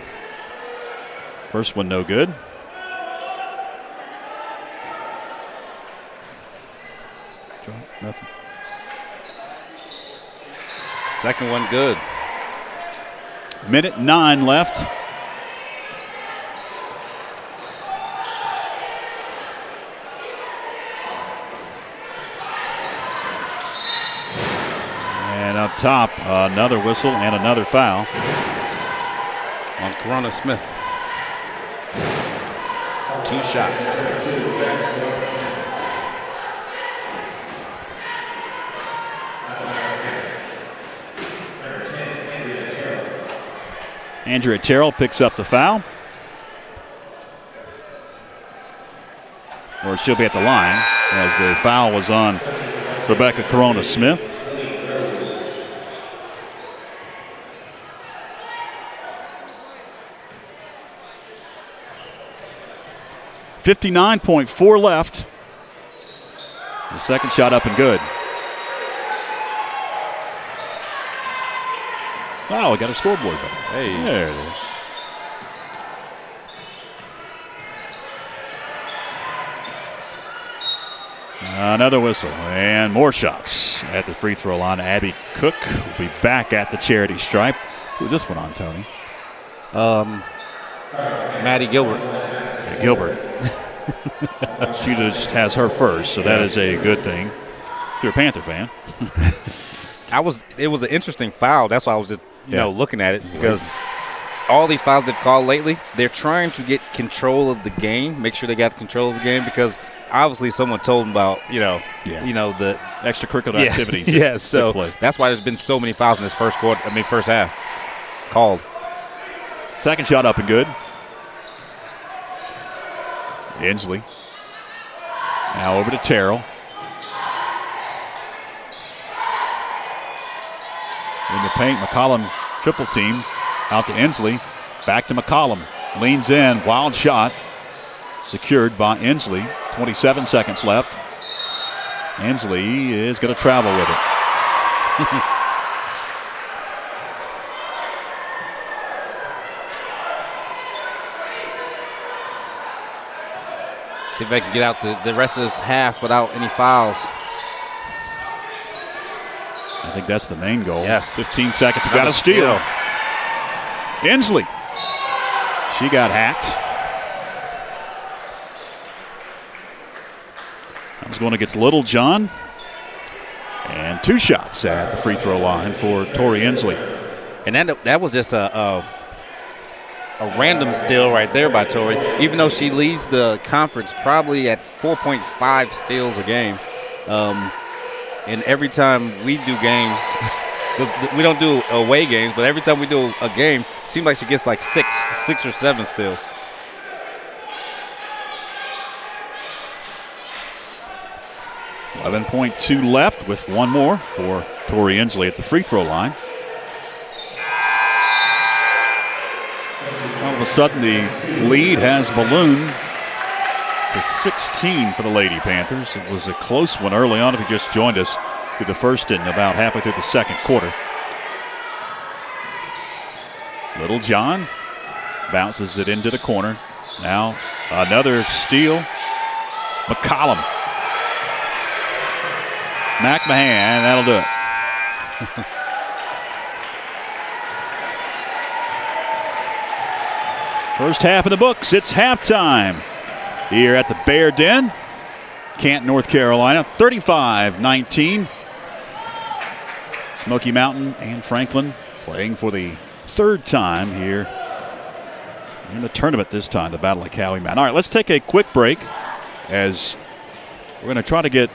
First one no good. Nothing. Second one good. Minute 9 left. And up top, another whistle and another foul on Corona Smith. 2 shots. Andrea Terrell picks up the foul. Or she'll be at the line as the foul was on Rebecca Corona Smith. .4 left. The second shot up and good. Wow, we got a scoreboard back. Hey. There it is. Another whistle and more shots at the free throw line. Abby Cook will be back at the charity stripe. Who's this one on, Tony? Maddie Gilbert. Gilbert. She just has her first, so that is a good thing. If you're a Panther fan. It was an interesting foul. That's why I was just looking at it, because all these fouls they've called lately, they're trying to get control of the game, make sure they got control of the game, because obviously someone told them about the extracurricular activities. Yeah, so that's why there's been so many fouls in this first half called. Second shot up and good. Inslee. Now over to Terrell. In the paint, McCollum triple team. Out to Inslee. Back to McCollum. Leans in. Wild shot. Secured by Inslee. 27 seconds left. Inslee is going to travel with it. See if I can get out the rest of this half without any fouls. I think that's the main goal. Yes. 15 seconds. Got a steal. Inslee. She got hacked. That was going against Little John. And 2 shots at the free throw line for Tori Inslee. And that was just a random steal right there by Tori, even though she leads the conference probably at 4.5 steals a game. And every time we do games, we don't do away games, but every time we do a game, it seems like she gets like 6 or 7 steals. .2 left with one more for Tori Inslee at the free throw line. All of a sudden, the lead has ballooned to 16 for the Lady Panthers. It was a close one early on if you just joined us through the first and about halfway through the second quarter. Little John bounces it into the corner. Now another steal. McCollum. McMahon, that'll do it. First half of the books, it's halftime here at the Bear Den, Canton, North Carolina, 35-19. Smoky Mountain and Franklin playing for the third time here in the tournament this time, the Battle of Cowie Mountain. All right, let's take a quick break as we're going to try to get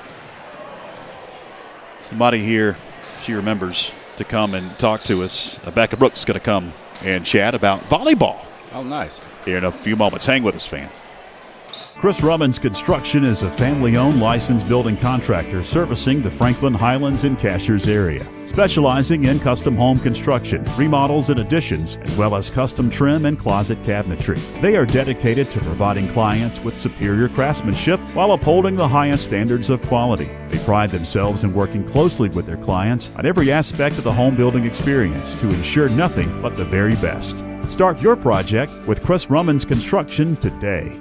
somebody here, she remembers, to come and talk to us. Becca Brooks is going to come and chat about volleyball. Oh, nice. Here in a few moments. Hang with us, fans. Chris Rummins Construction is a family-owned licensed building contractor servicing the Franklin, Highlands, and Cashiers area, specializing in custom home construction, remodels and additions, as well as custom trim and closet cabinetry. They are dedicated to providing clients with superior craftsmanship while upholding the highest standards of quality. They pride themselves in working closely with their clients on every aspect of the home building experience to ensure nothing but the very best. Start your project with Chris Rummins Construction today.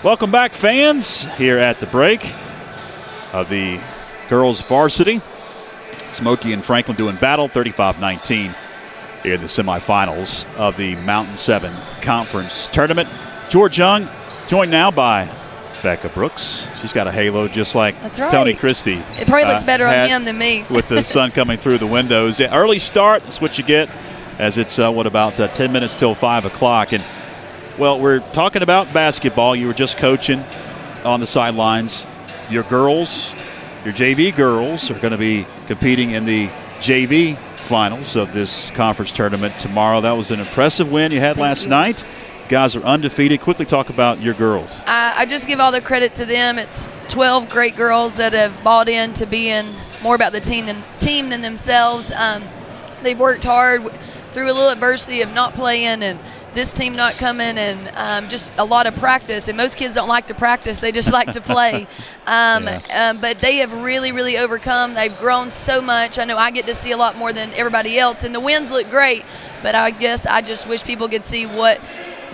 Welcome back, fans, here at the break of the girls varsity. Smoky and Franklin doing battle, 35-19 in the semifinals of the Mountain 7 Conference Tournament. George Young, joined now by Becca Brooks. She's got a halo just like Tony Christie. It probably looks better on him than me. With the sun coming through the windows. Yeah, early start, that's what you get, as it's, about 10 minutes till 5 o'clock. And, well, we're talking about basketball. You were just coaching on the sidelines. Your girls, your JV girls, are going to be competing in the JV finals of this conference tournament tomorrow. That was an impressive win you had last night. Guys are undefeated. Quickly talk about your girls. I just give all the credit to them. It's 12 great girls that have bought in to being more about the team than themselves. They've worked hard through a little adversity of not playing and this team not coming, and just a lot of practice. And most kids don't like to practice. They just like to play. But they have really, really overcome. They've grown so much. I know I get to see a lot more than everybody else. And the wins look great, but I guess I just wish people could see what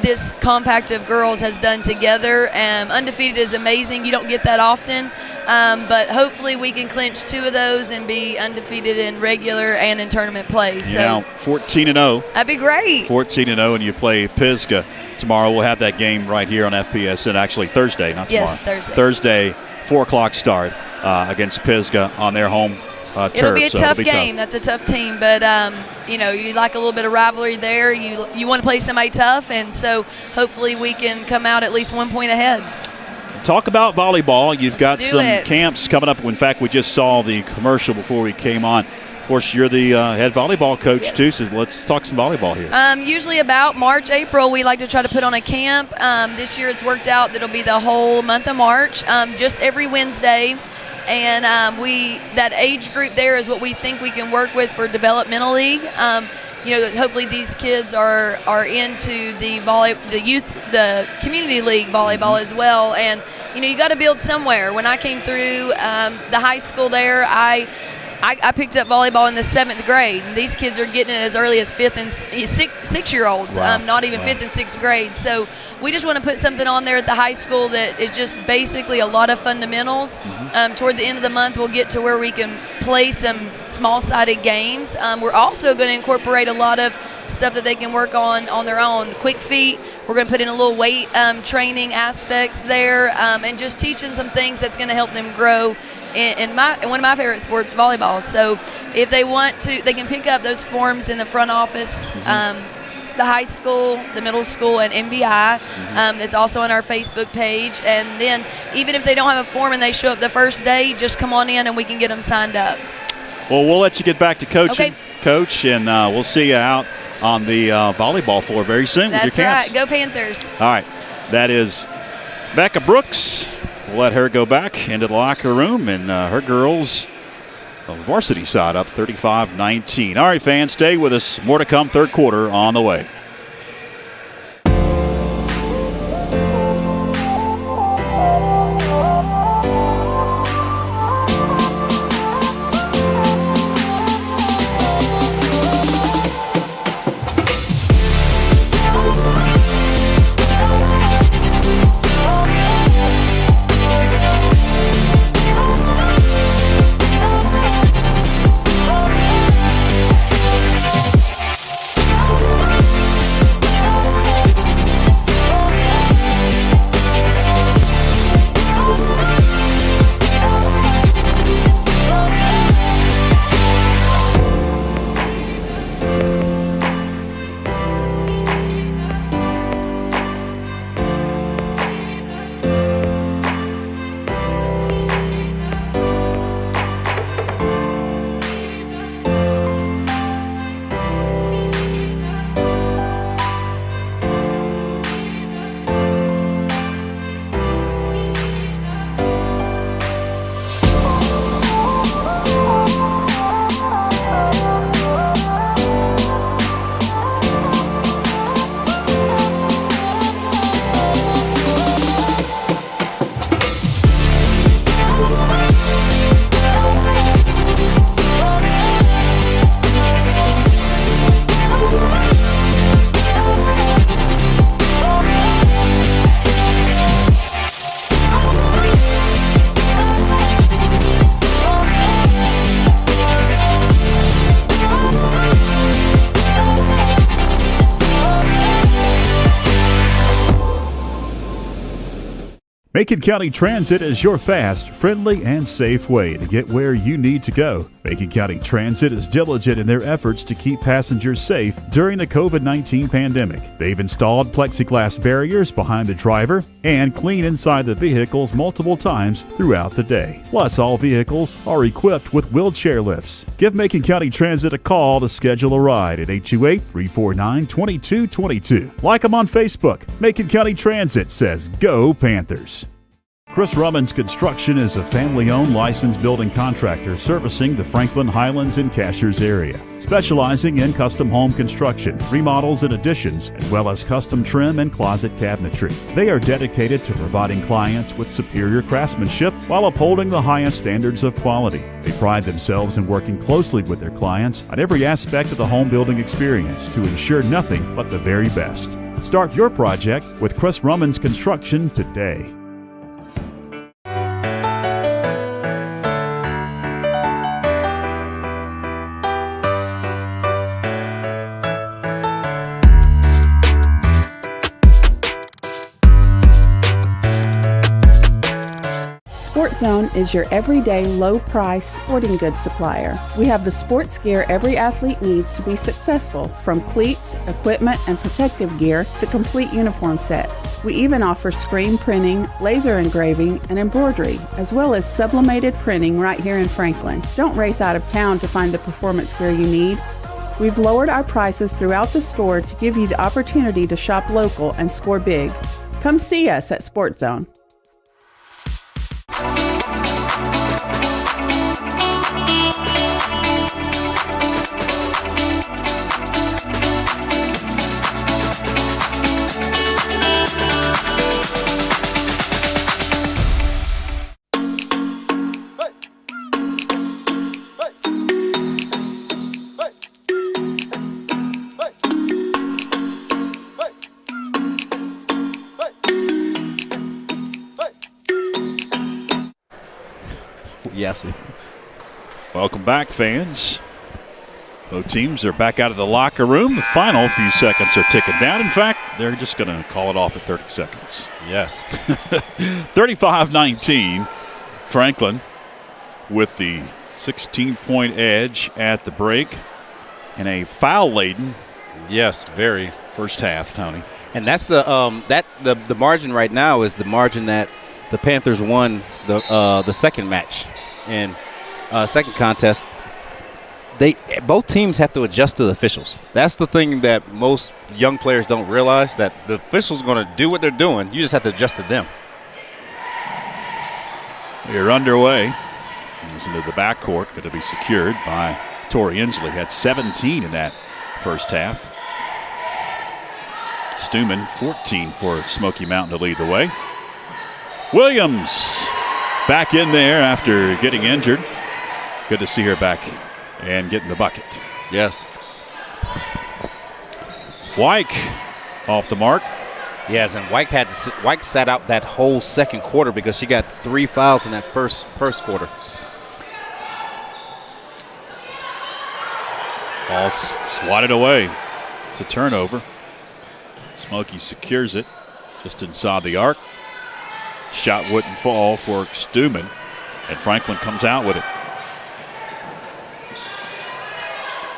this compact of girls has done together. Undefeated is amazing. You don't get that often. But hopefully we can clinch 2 of those and be undefeated in regular and in tournament play. So now 14-0. That'd be great. 14-0, and you play Pisgah tomorrow. We'll have that game right here on FPSN. Actually, Thursday, not tomorrow. Yes, Thursday. Thursday, 4 o'clock start against Pisgah on their home turf. It'll be a tough game. That's a tough team, but you like a little bit of rivalry there. You want to play somebody tough, and so hopefully we can come out at least 1 point ahead. Talk about volleyball. You've got some it. camps coming up. In fact, we just saw the commercial before we came on. Of course, you're the head volleyball coach, too, so let's talk some volleyball here. Usually about March, April, we like to try to put on a camp. This year it's worked out that it'll be the whole month of March, just every Wednesday. And that age group there is what we think we can work with for developmental league. Hopefully these kids are into the community league volleyball as well. And you got to build somewhere. When I came through the high school there, I picked up volleyball in the 7th grade. And these kids are getting it as early as 5th and 6-year-olds, not even 5th and 6th grade. So we just want to put something on there at the high school that is just basically a lot of fundamentals. Toward the end of the month, we'll get to where we can play some small-sided games. We're also going to incorporate a lot of stuff that they can work on their own. Quick feet. We're going to put in a little weight training aspects there, and just teaching some things that's going to help them grow in one of my favorite sports, volleyball. So if they want to, they can pick up those forms in the front office, the high school, the middle school, and MVI. It's also on our Facebook page. And then even if they don't have a form and they show up the first day, just come on in and we can get them signed up. Well, we'll let you get back to coaching, Okay. Coach, and we'll see you out on the volleyball floor very soon with your camps. That's right. Go Panthers. All right. That is Becca Brooks. We'll let her go back into the locker room, and her girls on the varsity side up 35-19. All right, fans, stay with us. More to come, third quarter on the way. Macon County Transit is your fast, friendly, and safe way to get where you need to go. Macon County Transit is diligent in their efforts to keep passengers safe during the COVID-19 pandemic. They've installed plexiglass barriers behind the driver and clean inside the vehicles multiple times throughout the day. Plus, all vehicles are equipped with wheelchair lifts. Give Macon County Transit a call to schedule a ride at 828-349-2222. Like them on Facebook. Macon County Transit says, "Go Panthers." Chris Rummins Construction is a family-owned licensed building contractor servicing the Franklin Highlands and Cashiers area, specializing in custom home construction, remodels and additions, as well as custom trim and closet cabinetry. They are dedicated to providing clients with superior craftsmanship while upholding the highest standards of quality. They pride themselves in working closely with their clients on every aspect of the home building experience to ensure nothing but the very best. Start your project with Chris Rummins Construction today. Sport Zone is your everyday low-price sporting goods supplier. We have the sports gear every athlete needs to be successful, from cleats, equipment, and protective gear to complete uniform sets. We even offer screen printing, laser engraving, and embroidery, as well as sublimated printing right here in Franklin. Don't race out of town to find the performance gear you need. We've lowered our prices throughout the store to give you the opportunity to shop local and score big. Come see us at Sport Zone. Yes. Welcome back, fans. Both teams are back out of the locker room. The final few seconds are ticking down. In fact, they're just going to call it off at 30 seconds. Yes. 35-19. Franklin with the 16-point edge at the break and a foul-laden. Yes, very. First half, Tony. And that's the margin right now is the margin that the Panthers won the second match and second contest. Both teams have to adjust to the officials. That's the thing that most young players don't realize, that the officials are going to do what they're doing. You just have to adjust to them. We're underway. He's into the backcourt, going to be secured by Tori Inslee. Had 17 in that first half. Stuman, 14 for Smoky Mountain to lead the way. Williams back in there after getting injured. Good to see her back and getting the bucket. Yes. Wyke off the mark. Yes, and Wyke sat out that whole second quarter because she got 3 fouls in that first quarter. Ball swatted away. It's a turnover. Smoky secures it just inside the arc. Shot wouldn't fall for Stuman, and Franklin comes out with it.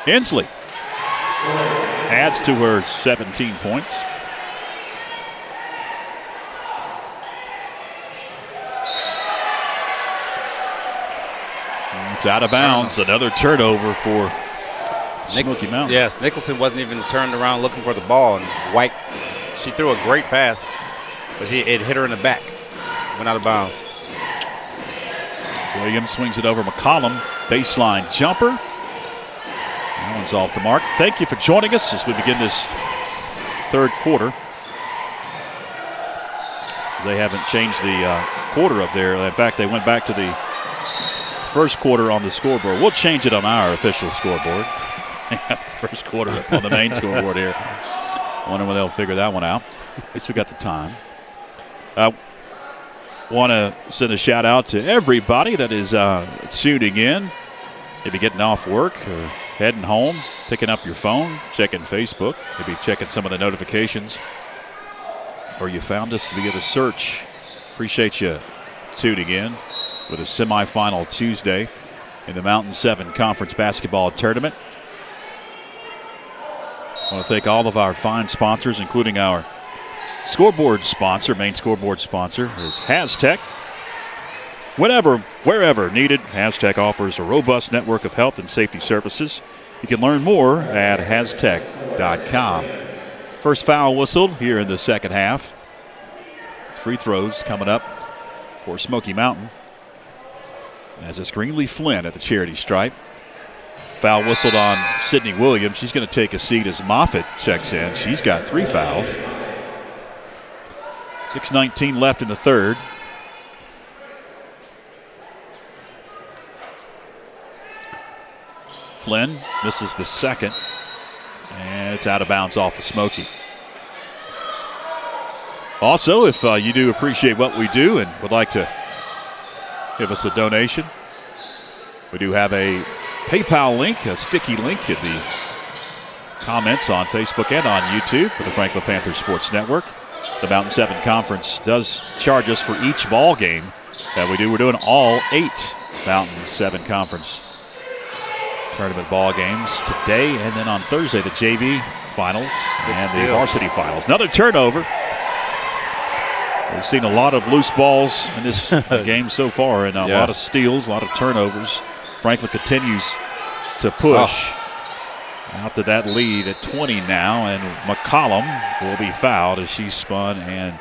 Inslee adds to her 17 points. It's out of bounds. Another turnover for Smoky Mountain. Yes, Nicholson wasn't even turned around looking for the ball, and White, she threw a great pass, but it hit her in the back. Went out of bounds. Williams swings it over McCollum. Baseline jumper. That one's off the mark. Thank you for joining us as we begin this third quarter. They haven't changed the quarter up there. In fact, they went back to the first quarter on the scoreboard. We'll change it on our official scoreboard. First quarter up on the main scoreboard here. Wonder when they'll figure that one out. At least we got the time. Want to send a shout out to everybody that is tuning in. Maybe getting off work or heading home, picking up your phone, checking Facebook, maybe checking some of the notifications. Or you found us via the search Appreciate you tuning in with a semifinal Tuesday in the Mountain 7 Conference Basketball Tournament. I want to thank all of our fine sponsors, including our scoreboard sponsor, main scoreboard sponsor is Haztec. Whenever, wherever needed, Haztec offers a robust network of health and safety services. You can learn more at haztec.com. First foul whistled here in the second half. Free throws coming up for Smoky Mountain. As it's Greenlee Flynn at the charity stripe. Foul whistled on Sydney Williams. She's going to take a seat as Moffitt checks in. She's got 3 fouls. 6:19 left in the third. Flynn misses the second, and it's out of bounds off of Smoky. Also, if you do appreciate what we do and would like to give us a donation, we do have a PayPal link, a sticky link in the comments on Facebook and on YouTube for the Franklin Panther Sports Network. The Mountain 7 Conference does charge us for each ball game that we do. We're doing all 8 Mountain 7 Conference tournament ball games today, and then on Thursday the JV finals and the varsity finals. Another turnover. We've seen a lot of loose balls in this game so far, and a lot of steals, a lot of turnovers. Franklin continues to push out to that lead at 20 now, and McCollum will be fouled as she spun and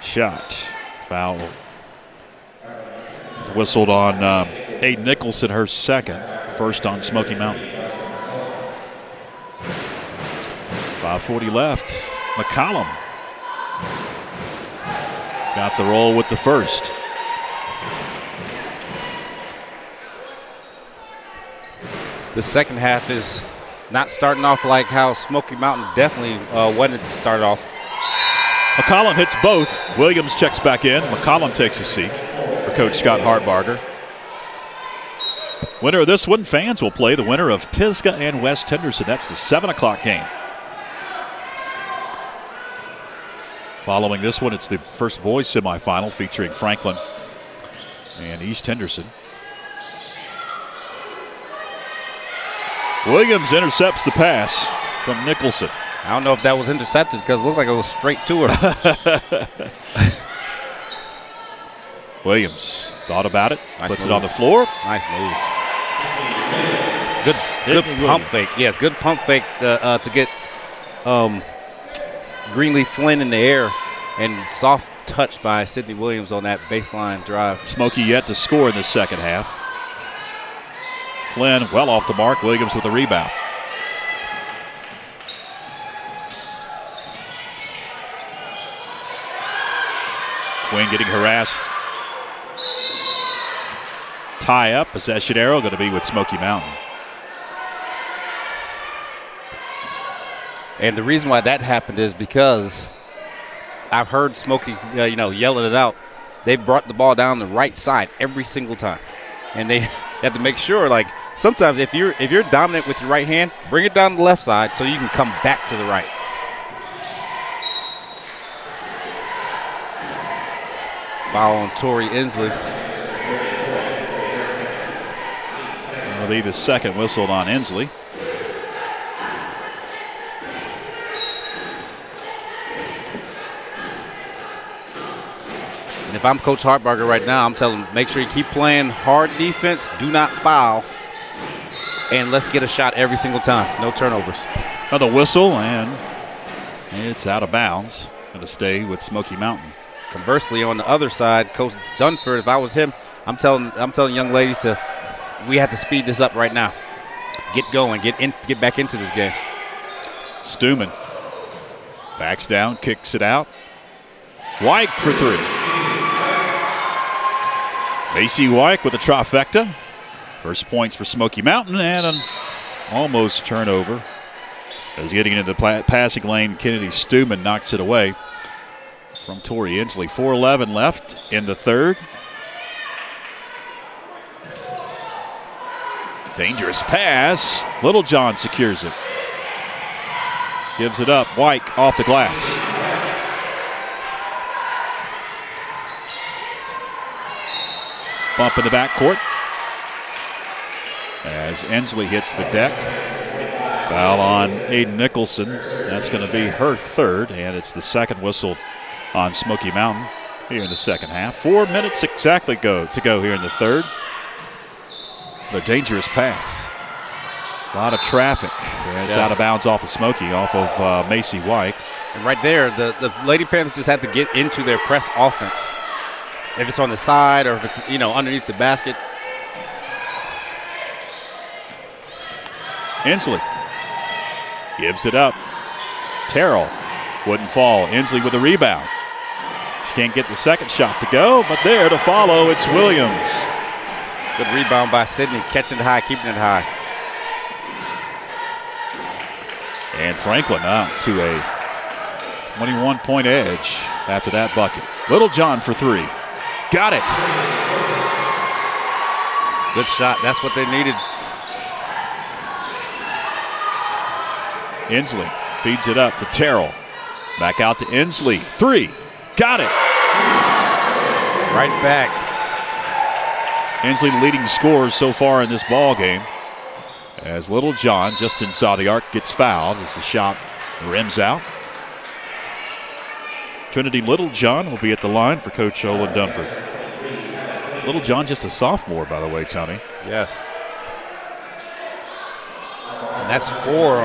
shot. Foul whistled on Aiden Nicholson, her second. First on Smoky Mountain. 5:40 left. McCollum got the roll with the first. The second half is not starting off like how Smoky Mountain definitely wanted to start off. McCollum hits both. Williams checks back in. McCollum takes a seat for Coach Scott Hartbarger. Winner of this one, fans will play the winner of Pisgah and West Henderson. That's the 7 o'clock game. Following this one, it's the first boys semifinal featuring Franklin and East Henderson. Williams intercepts the pass from Nicholson. I don't know if that was intercepted because it looked like it was straight to her. Williams thought about it, puts it on the floor. Nice move. Good pump fake. Yes, good pump fake to get Greenlee Flynn in the air, and soft touch by Sydney Williams on that baseline drive. Smoky yet to score in the second half. Flynn well off the mark. Williams with a rebound. Quinn getting harassed. Tie up. Possession arrow going to be with Smoky Mountain. And the reason why that happened is because I've heard Smoky, yelling it out. They brought the ball down the right side every single time, and they have to make sure. Like sometimes, if you're dominant with your right hand, bring it down the left side so you can come back to the right. Foul on Tori Inslee. That'll be the second whistled on Inslee. And if I'm Coach Hartbarger right now, I'm telling him, make sure you keep playing hard defense, do not foul, and let's get a shot every single time. No turnovers. Another whistle, and it's out of bounds. Going to stay with Smoky Mountain. Conversely, on the other side, Coach Dunford, if I was him, I'm telling young ladies we have to speed this up right now. Get going, get back into this game. Stuman backs down, kicks it out. White for three. Macy White with a trifecta. First points for Smoky Mountain, and an almost turnover. As getting into the passing lane, Kennedy Stuman knocks it away from Tori Inslee. 4:11 left in the third. Dangerous pass. Littlejohn secures it. Gives it up. White off the glass. Bump in the backcourt as Ensley hits the deck. Foul on Aiden Nicholson. That's going to be her third, and it's the second whistle on Smoky Mountain here in the second half. 4 minutes exactly to go here in the third. A dangerous pass. A lot of traffic. And it's out of bounds off of Smoky, off of Macy White. And right there, the Lady Panthers just have to get into their press offense. If it's on the side or if it's, underneath the basket. Ensley gives it up. Terrell wouldn't fall. Ensley with a rebound. She can't get the second shot to go, but there to follow, it's Williams. Good rebound by Sydney, catching it high, keeping it high. And Franklin out to a 21-point edge after that bucket. Littlejohn for three. Got it. Good shot. That's what they needed. Ensley feeds it up to Terrell. Back out to Ensley. Three. Got it. Right back. Ensley leading scorers so far in this ball game. As Littlejohn just inside the arc gets fouled as the shot rims out. Trinity Littlejohn will be at the line for Coach Olin Dunford. Littlejohn just a sophomore, by the way, Tommy. Yes. And that's 4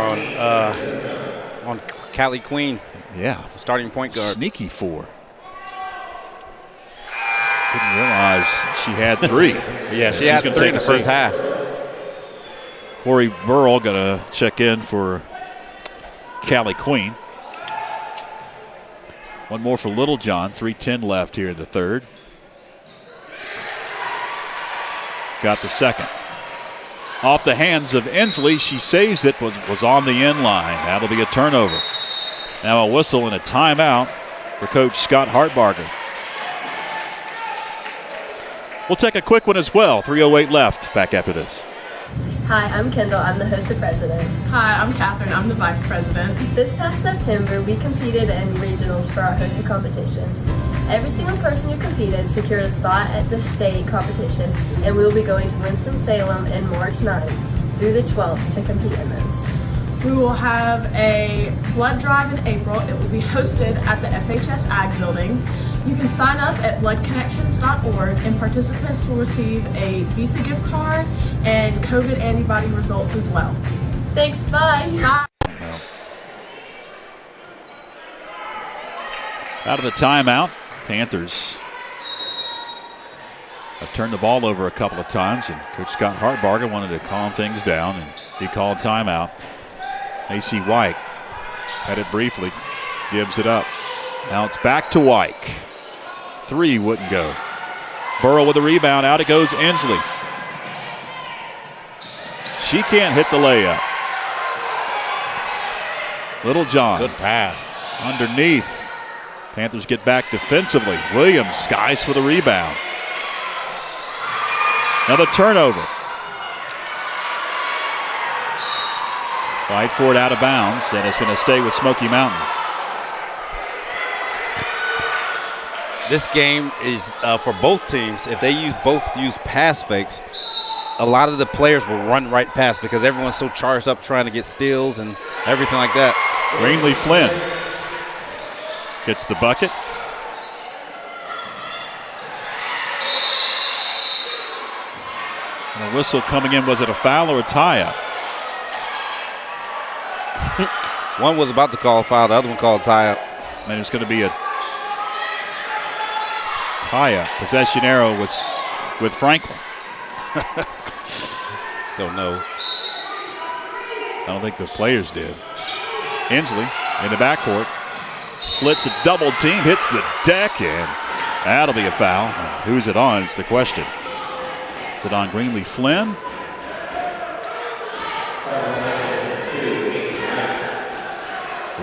on Callie Queen. Yeah. Starting point guard. Sneaky 4. Didn't realize she had 3. Yeah, she had 3 in the first half. Corey Burrell going to check in for Callie Queen. One more for Littlejohn. 3:10 left here in the third. Got the second. Off the hands of Ensley. She saves it, was on the end line. That'll be a turnover. Now a whistle and a timeout for Coach Scott Hartbarger. We'll take a quick one as well. 3:08 left. Back after this. Hi, I'm Kendall. I'm the HOSA president. Hi, I'm Catherine. I'm the vice president. This past September, we competed in regionals for our HOSA competitions. Every single person who competed secured a spot at the state competition, and we will be going to Winston-Salem in March 9th through the 12th to compete in those. We will have a blood drive in April. It will be hosted at the FHS Ag Building. You can sign up at bloodconnections.org, and participants will receive a Visa gift card and COVID antibody results as well. Thanks, bye. Bye. Out of the timeout, Panthers have turned the ball over a couple of times, and Coach Scott Hartbarger wanted to calm things down, and he called timeout. Macy White had it briefly, gives it up. Now it's back to White. 3 wouldn't go. Burrow with a rebound. Out it goes Ensley. She can't hit the layup. Littlejohn. Good pass. Underneath. Panthers get back defensively. Williams skies for the rebound. Another turnover. White for it out of bounds, and it's going to stay with Smoky Mountain. This game is for both teams. If they both use pass fakes, a lot of the players will run right past because everyone's so charged up trying to get steals and everything like that. Greenlee Flynn gets the bucket. And a whistle coming in. Was it a foul or a tie-up? One was about to call a foul. The other one called a tie-up. And it's going to be a tie-up. Possession arrow with Franklin. Don't know. I don't think the players did. Ensley in the backcourt. Splits a double team. Hits the deck. And that'll be a foul. Who's it on? It's the question. Is it on Greenlee Flynn?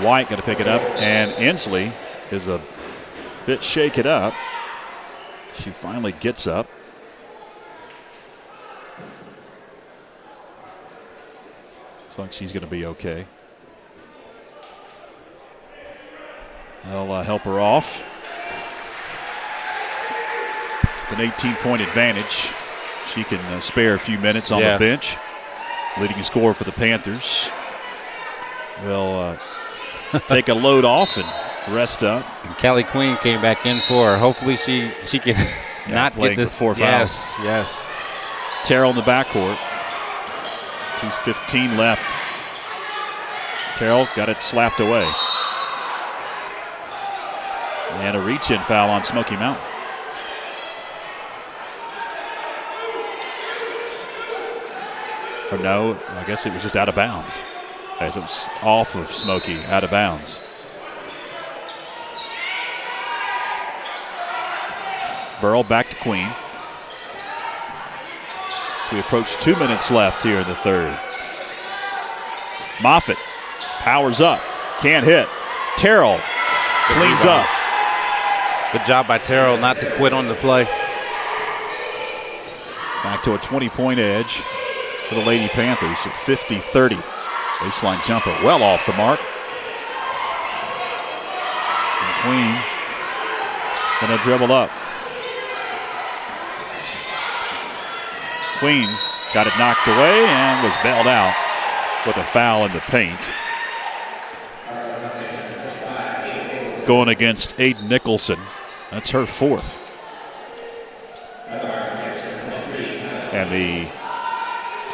White going to pick it up, and Ensley is a bit shaken up. She finally gets up. Looks like she's going to be okay. They'll help her off. It's an 18-point advantage. She can spare a few minutes on the bench. Leading scorer for the Panthers will take a load off and rest up. And Callie Queen came back in for her. Hopefully she can not get this 4 fouls. Yes. Terrell in the backcourt. 2:15 left. Terrell got it slapped away. And a reach-in foul on Smoky Mountain. Or no, I guess it was just out of bounds. As it was off of Smoky, out of bounds. Burrell back to Queen. So we approach 2 minutes left here in the third. Moffitt powers up, can't hit. Terrell cleans up. Good job by Terrell not to quit on the play. Back to a 20-point edge for the Lady Panthers at 50-30. Baseline jumper well off the mark. And Queen gonna dribble up. Queen got it knocked away and was bailed out with a foul in the paint. Going against Aiden Nicholson. That's her 4th. And the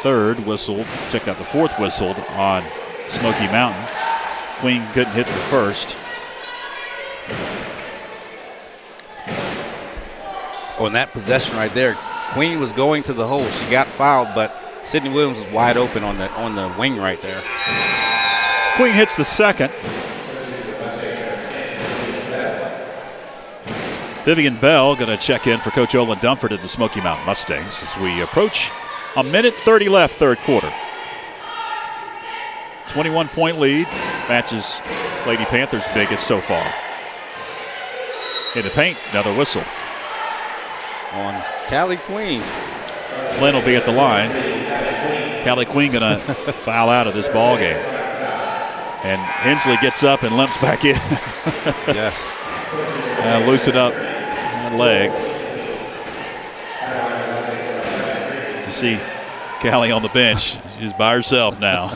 3rd whistled, checked out the 4th whistled on Smoky Mountain. Queen couldn't hit the 1st. On that possession right there, Queen was going to the hole. She got fouled, but Sydney Williams was wide open on the wing right there. Queen hits the 2nd. Vivian Bell going to check in for Coach Olin Dunford and the Smoky Mountain Mustangs as we approach a minute 30 left, third quarter. 21-point lead, matches Lady Panthers' biggest so far. In the paint, another whistle. On Callie Queen. Flynn will be at the line. Callie Queen going to foul out of this ball game. And Hensley gets up and limps back in. Yes. Loosen up that leg. You see Callie on the bench. She's by herself now.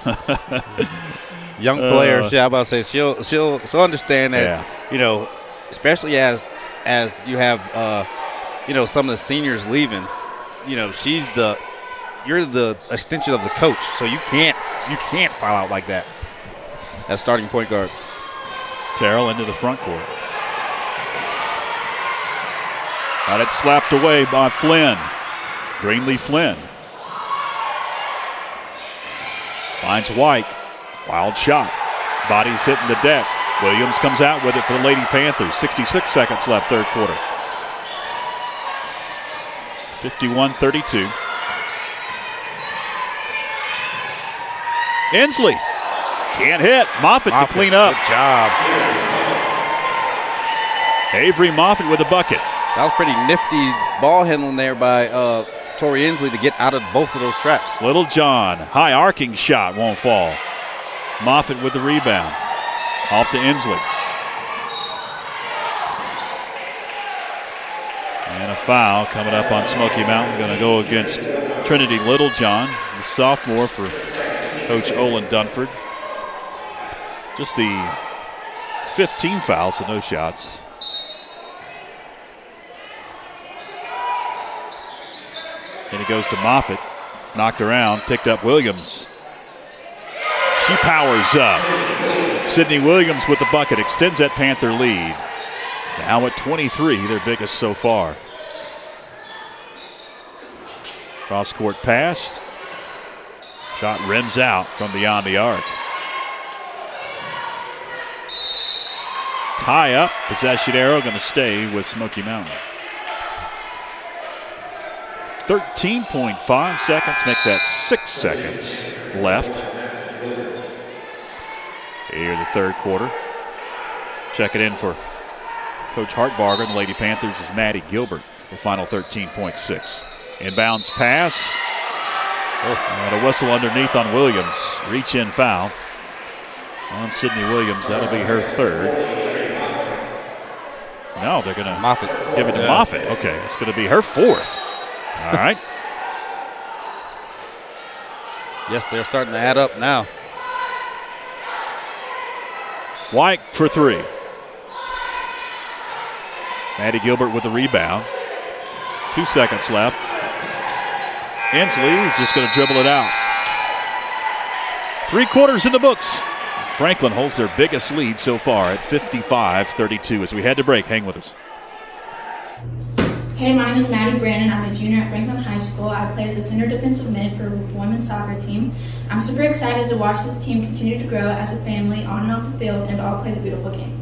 Young player, I'm about to say she'll understand that. Yeah. Especially as you have some of the seniors leaving. You're the extension of the coach, so you can't foul out like that. As starting point guard. Terrell into the front court. Got it slapped away by Flynn. Greenlee Flynn. Finds White. Wild shot. Body's hitting the deck. Williams comes out with it for the Lady Panthers. 66 seconds left, third quarter. 51-32. Inslee can't hit. Moffitt to clean up. Good job. Avery Moffitt with a bucket. That was pretty nifty ball handling there by Tori Inslee to get out of both of those traps. Little John, high arcing shot, won't fall. Moffitt with the rebound. Off to Inslee. And a foul coming up on Smoky Mountain. Going to go against Trinity Littlejohn, the sophomore for Coach Olin Dunford. Just the 5th team foul, so no shots. And it goes to Moffitt. Knocked around, picked up Williams. She powers up. Sydney Williams with the bucket, extends that Panther lead. Now at 23, their biggest so far. Cross court pass. Shot rims out from beyond the arc. Tie up, possession arrow going to stay with Smoky Mountain. 13.5 seconds, make that 6 seconds left. Here the third quarter. Checking in for Coach Hartbarger and the Lady Panthers is Maddie Gilbert. The final 13.6. Inbounds pass. And a whistle underneath on Williams. Reach in foul on Sydney Williams. That'll be her 3rd. No, they're going to give it to Moffitt. Okay, it's going to be her fourth. All right. Yes, they're starting to add up now. White for three. Maddie Gilbert with the rebound. 2 seconds left. Inslee is just going to dribble it out. 3 quarters in the books. Franklin holds their biggest lead so far at 55-32 as we head to break. Hang with us. Hey, my name is Maddie Brandon. I'm a junior at Franklin High School. I play as a center defensive mid for the women's soccer team. I'm super excited to watch this team continue to grow as a family on and off the field and to all play the beautiful game.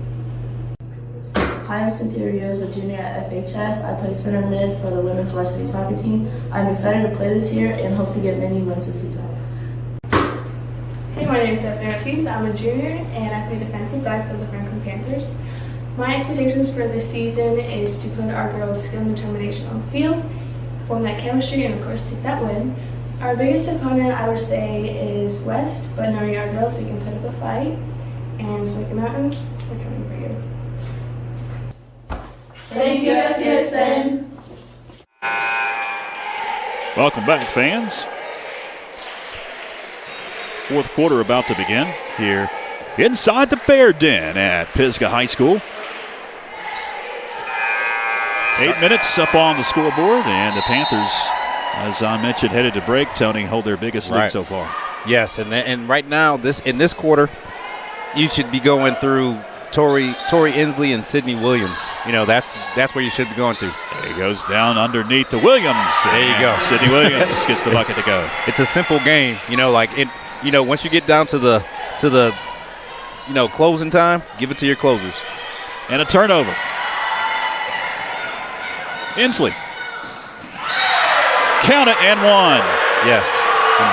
Hi, I'm Cynthia Rios, a junior at FHS. I play center mid for the women's varsity soccer team. I'm excited to play this year and hope to get many wins this season. Hey, my name is Stephanie Ortiz. I'm a junior and I play defensive back for the Franklin Panthers. My expectations for this season is to put our girls' skill and determination on the field, form that chemistry, and of course take that win. Our biggest opponent, I would say, is West, but knowing our girls, we can put up a fight. And Smoky Mountain, we're coming for you. Thank you, FPSN. Welcome back, fans. Fourth quarter about to begin here inside the Bear Den at Pisgah High School. 8 minutes up on the scoreboard, and the Panthers, as I mentioned, headed to break. Tony, hold their biggest lead so far. Yes, and right now, in this quarter, you should be going through Tori Inslee and Sydney Williams. You know, that's where you should be going through. He goes down underneath to Williams. There you go. Sydney Williams gets the bucket to go. It's a simple game, once you get down to the closing time, give it to your closers. And a turnover. Inslee. Count it and one. Yes. And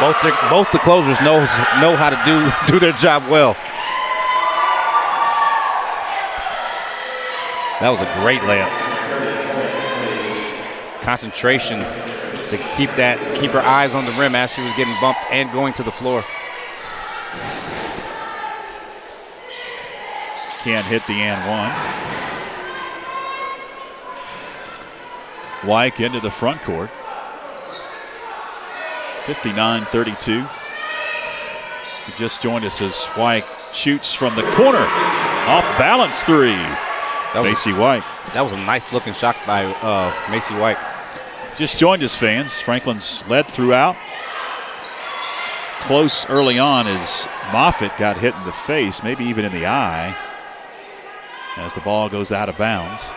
both the closers know how to do their job well. That was a great layup. Concentration to keep her eyes on the rim as she was getting bumped and going to the floor. Can't hit the and one. Wyke into the front court. 59-32. He just joined us as Wyke shoots from the corner. Off balance three. Macy White. That was a nice looking shot by Macy White. Just joined us, fans. Franklin's led throughout. Close early on as Moffitt got hit in the face, maybe even in the eye, as the ball goes out of bounds.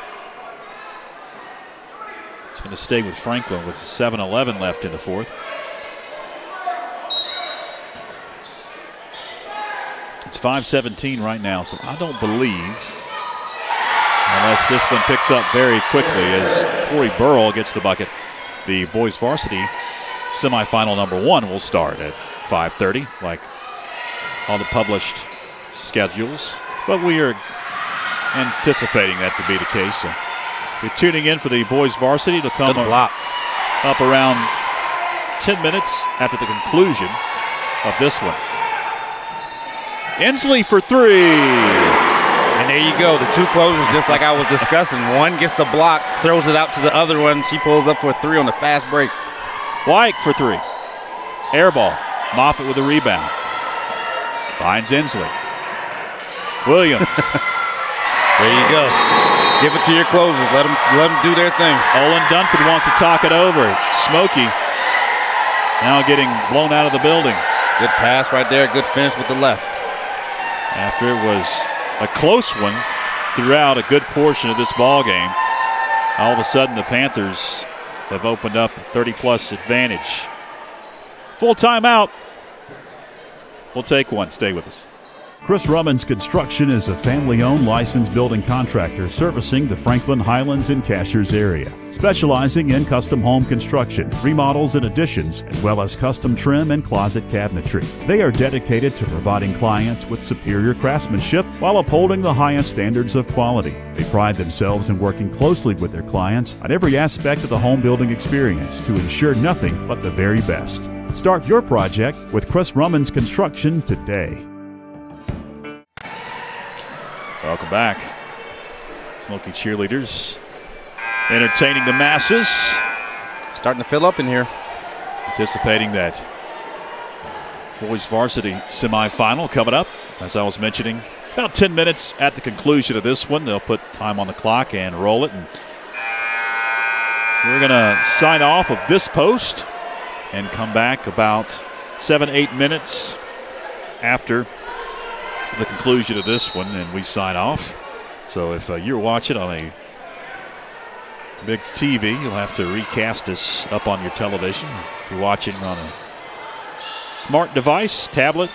It's going to stay with Franklin with 7:11 left in the fourth. It's 5:17 right now, so I don't believe, unless this one picks up very quickly as Corey Burrell gets the bucket, the boys varsity semifinal number 1 will start at 5:30, like all the published schedules. But we are anticipating that to be the case. So if you're tuning in for the boys varsity, to come up around 10 minutes after the conclusion of this one. Inslee for three. And there you go, the two closers, just like I was discussing. One gets the block, throws it out to the other one. She pulls up for a three on the fast break. Wyke for three. Air ball. Moffitt with a rebound. Finds Inslee. Williams. There you go. Give it to your closers. Let them do their thing. Olin Dunford wants to talk it over. Smoky now getting blown out of the building. Good pass right there. Good finish with the left. After it was a close one throughout a good portion of this ball game, all of a sudden the Panthers have opened up a 30-plus advantage. Full timeout. We'll take one. Stay with us. Chris Rummins Construction is a family-owned licensed building contractor servicing the Franklin, Highlands, and Cashiers area, specializing in custom home construction, remodels and additions, as well as custom trim and closet cabinetry. They are dedicated to providing clients with superior craftsmanship while upholding the highest standards of quality. They pride themselves in working closely with their clients on every aspect of the home building experience to ensure nothing but the very best. Start your project with Chris Rummins Construction today. Welcome back. Smoky cheerleaders entertaining the masses. Starting to fill up in here. Anticipating that boys varsity semifinal coming up. As I was mentioning, about 10 minutes at the conclusion of this one. They'll put time on the clock and roll it. And we're going to sign off of this post and come back about 7-8 minutes after the conclusion of this one, and we sign off. So if you're watching on a big TV, you'll have to recast this up on your television. If you're watching on a smart device, tablet,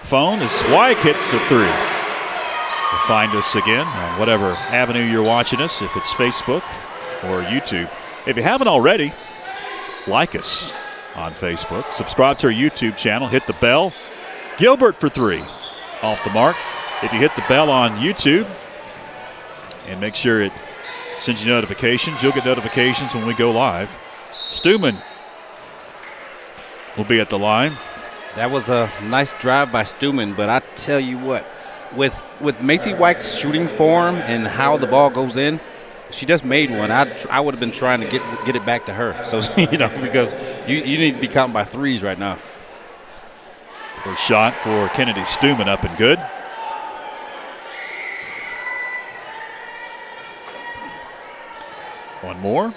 phone, as Wyke hits the 3. You'll find us again on whatever avenue you're watching us, if it's Facebook or YouTube. If you haven't already, like us on Facebook. Subscribe to our YouTube channel. Hit the bell. Gilbert for 3. Off the mark. If you hit the bell on YouTube and make sure it sends you notifications, you'll get notifications when we go live. Stuman will be at the line. That was a nice drive by Stuman, but I tell you what, with Macy Wyke's shooting form and how the ball goes in, she just made one. I would have been trying to get it back to her. So, because you need to be counting by 3s right now. First shot for Kennedy Stuman up and good. One more.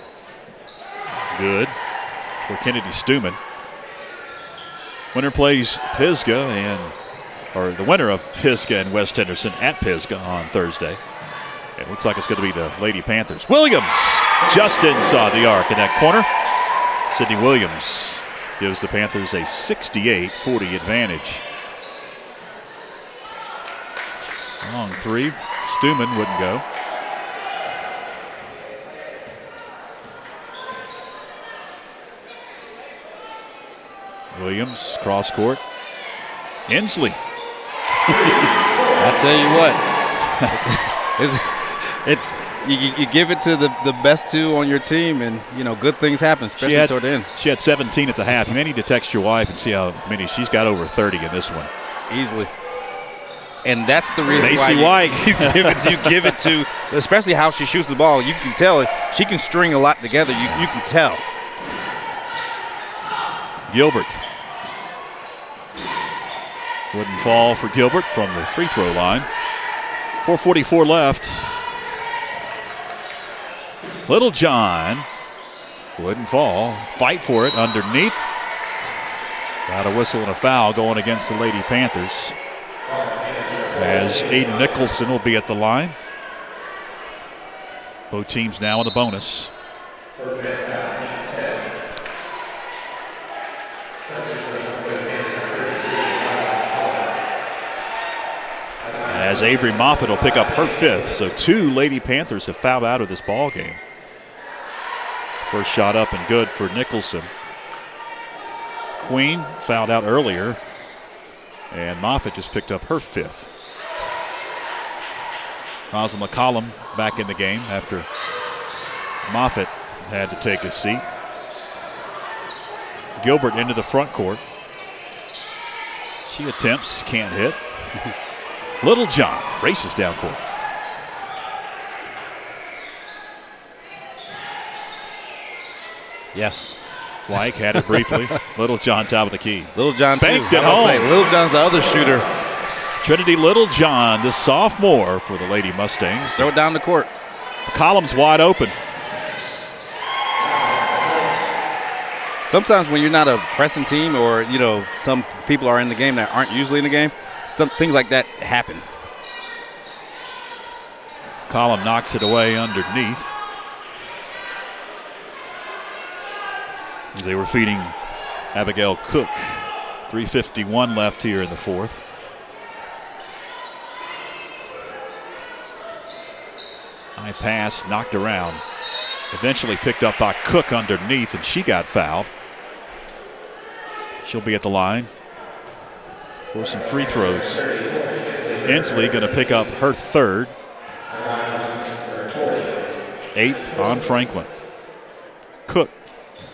Good for Kennedy Stuman. Winner plays Pisgah or the winner of Pisgah and West Henderson at Pisgah on Thursday. It looks like it's going to be the Lady Panthers. Williams just inside the arc in that corner. Sydney Williams gives the Panthers a 68-40 advantage. Long 3. Stuman wouldn't go. Williams, cross court. Inslee. I tell you what, you give it to the best 2 on your team, and good things happen, especially toward the end. She had 17 at the half. You may need to text your wife and see how many she's got. Over 30 in this one, easily. And that's the reason Macy why Wyke. you give it to, especially how she shoots the ball. You can tell she can string a lot together. You can tell. Gilbert. Wouldn't fall for Gilbert from the free throw line. 4:44 left. Little John wouldn't fall. Fight for it underneath. Got a whistle and a foul going against the Lady Panthers, as Aiden Nicholson will be at the line. Both teams now in the bonus. As Avery Moffitt will pick up her 5th. So 2 Lady Panthers have fouled out of this ball game. First shot up and good for Nicholson. Queen fouled out earlier, and Moffitt just picked up her 5th. Rosalind McCollum back in the game after Moffitt had to take his seat. Gilbert into the front court. She attempts, can't hit. Little John races down court. Yes. Wyke had it briefly. Little John top of the key. Little John banked too. it home. Little John's the other shooter. Trinity Little John, the sophomore for the Lady Mustangs. Throw it down the court. Column's wide open. Sometimes when you're not a pressing team, or some people are in the game that aren't usually in the game, things like that happen. Column knocks it away underneath. As they were feeding Abigail Cook. 3:51 left here in the 4th. High pass knocked around. Eventually picked up by Cook underneath, and she got fouled. She'll be at the line for some free throws. Inslee going to pick up her 3rd. 8th on Franklin. Cook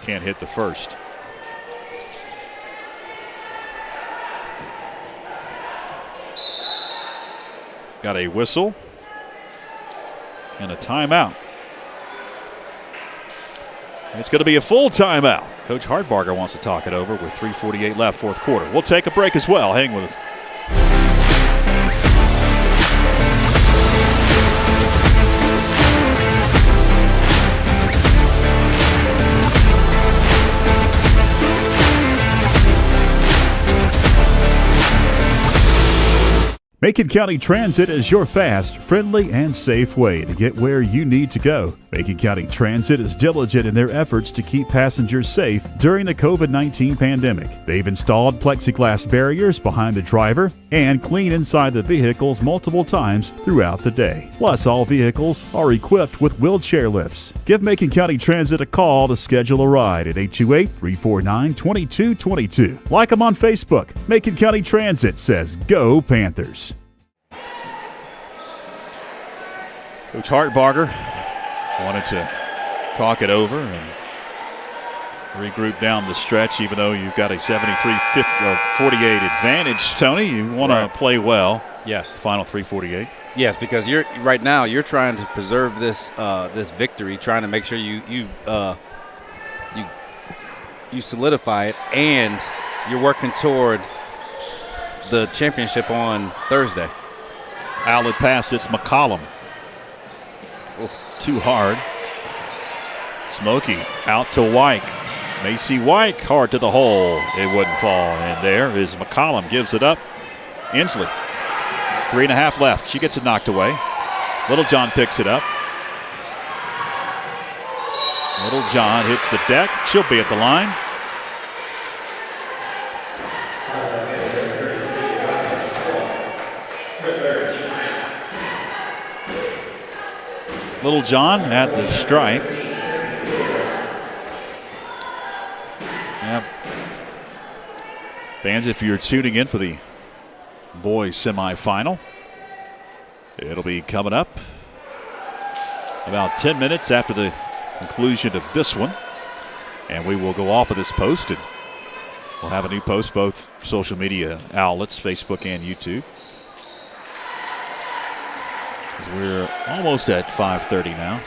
can't hit the first. Got a whistle and a timeout. It's going to be a full timeout. Coach Hartbarger wants to talk it over with 3:48 left, fourth quarter. We'll take a break as well. Hang with us. Macon County Transit is your fast, friendly, and safe way to get where you need to go. Macon County Transit is diligent in their efforts to keep passengers safe during the COVID-19 pandemic. They've installed plexiglass barriers behind the driver and clean inside the vehicles multiple times throughout the day. Plus, all vehicles are equipped with wheelchair lifts. Give Macon County Transit a call to schedule a ride at 828-349-2222. Like them on Facebook. Macon County Transit says, "Go Panthers." Coach Hartbarger wanted to talk it over and regroup down the stretch, even though you've got a 73-48 advantage. Tony, you want to play well. Yes. Final 3:48. Yes, because you're trying to preserve this this victory, trying to make sure you solidify it, and you're working toward the championship on Thursday. Outlet pass, it's McCollum. Oh, too hard. Smoky out to Wyke. Macy Wyke hard to the hole. It wouldn't fall. And there is McCollum, gives it up. Inslee, 3.5 left. She gets it knocked away. Littlejohn picks it up. Littlejohn hits the deck. She'll be at the line. Littlejohn at the stripe. Yep. Fans, if you're tuning in for the boys semifinal, it'll be coming up about 10 minutes after the conclusion of this one. And we will go off of this post, and we'll have a new post, both social media outlets, Facebook and YouTube. As we're almost at 5:30 now.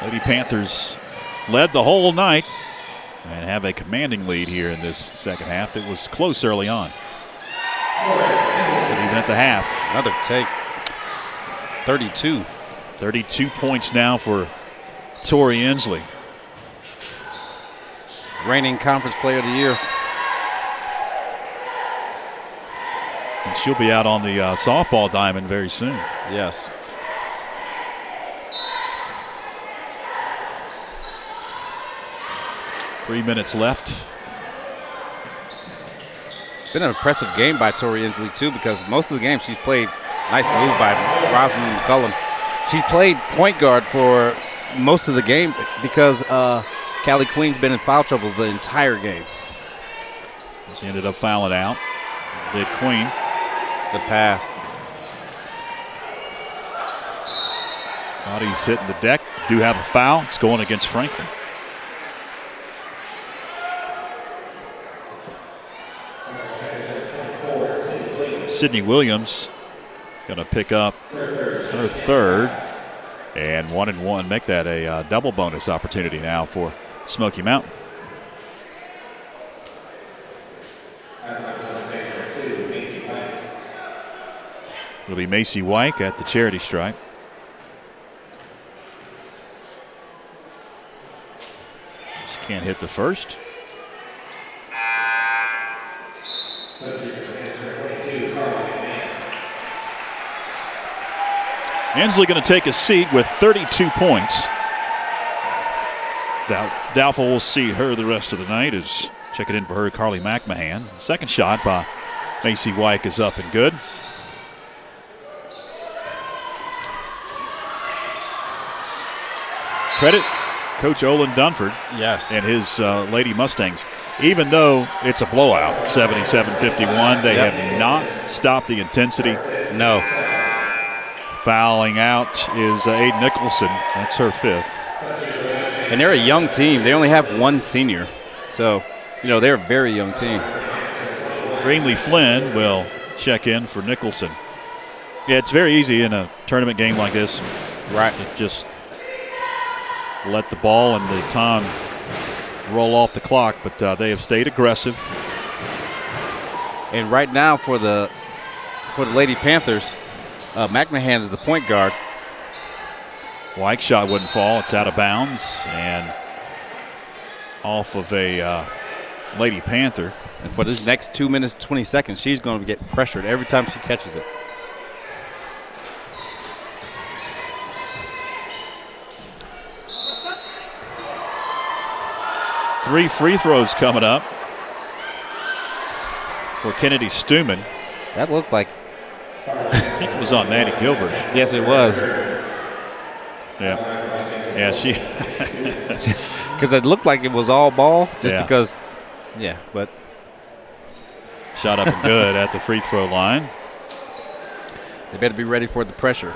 Lady Panthers led the whole night and have a commanding lead here in this second half. It was close early on. But even at the half. Another take. 32. 32 points now for Tori Inslee. Reigning Conference Player of the Year. And she'll be out on the softball diamond very soon. Yes. Three minutes left. It's been an impressive game by Tori Inslee, too, because most of the game she's played. Nice move by Rosamund McCullum. She's played point guard for most of the game because Callie Queen's been in foul trouble the entire game. She ended up fouling out. Did Queen. The pass. Body's hitting the deck. Do have a foul. It's going against Franklin. Sydney Williams going to pick up her third, and 1-1 make that a double bonus opportunity now for Smoky Mountain. It'll be Macy Wyke at the charity stripe. She can't hit the first. Inslee going to take a seat with 32 points. Doubtful we'll see her the rest of the night. As check it in for her, Carly McMahon. Second shot by Macy Wyke is up and good. Credit Coach Olin Dunford. Yes. And his Lady Mustangs. Even though it's a blowout, 77-51, they have not stopped the intensity. No. Fouling out is Aiden Nicholson. That's her fifth. And they're a young team. They only have one senior. So, they're a very young team. Greenlee Flynn will check in for Nicholson. Yeah, it's very easy in a tournament game like this. Right. To just let the ball and the time roll off the clock, but they have stayed aggressive. And right now for the Lady Panthers, McMahon is the point guard. White shot wouldn't fall. It's out of bounds and off of a Lady Panther. And for this next 2 minutes and 20 seconds, she's going to get pressured every time she catches it. Three free throws coming up for Kennedy Stuman. That looked like I think it was on Maddie Gilbert. Yes, it was. Yeah, she. Because it looked like it was all ball, because. Yeah, but shot up and good at the free throw line. They better be ready for the pressure.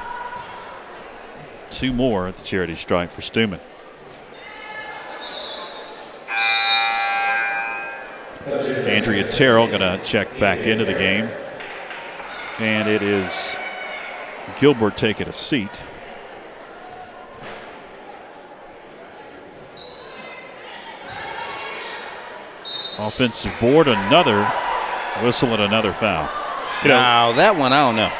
2 more at the charity stripe for Stuman. Andrea Terrell going to check back into the game. And it is Gilbert taking a seat. Offensive board, another whistle and another foul. Now that one, I don't know.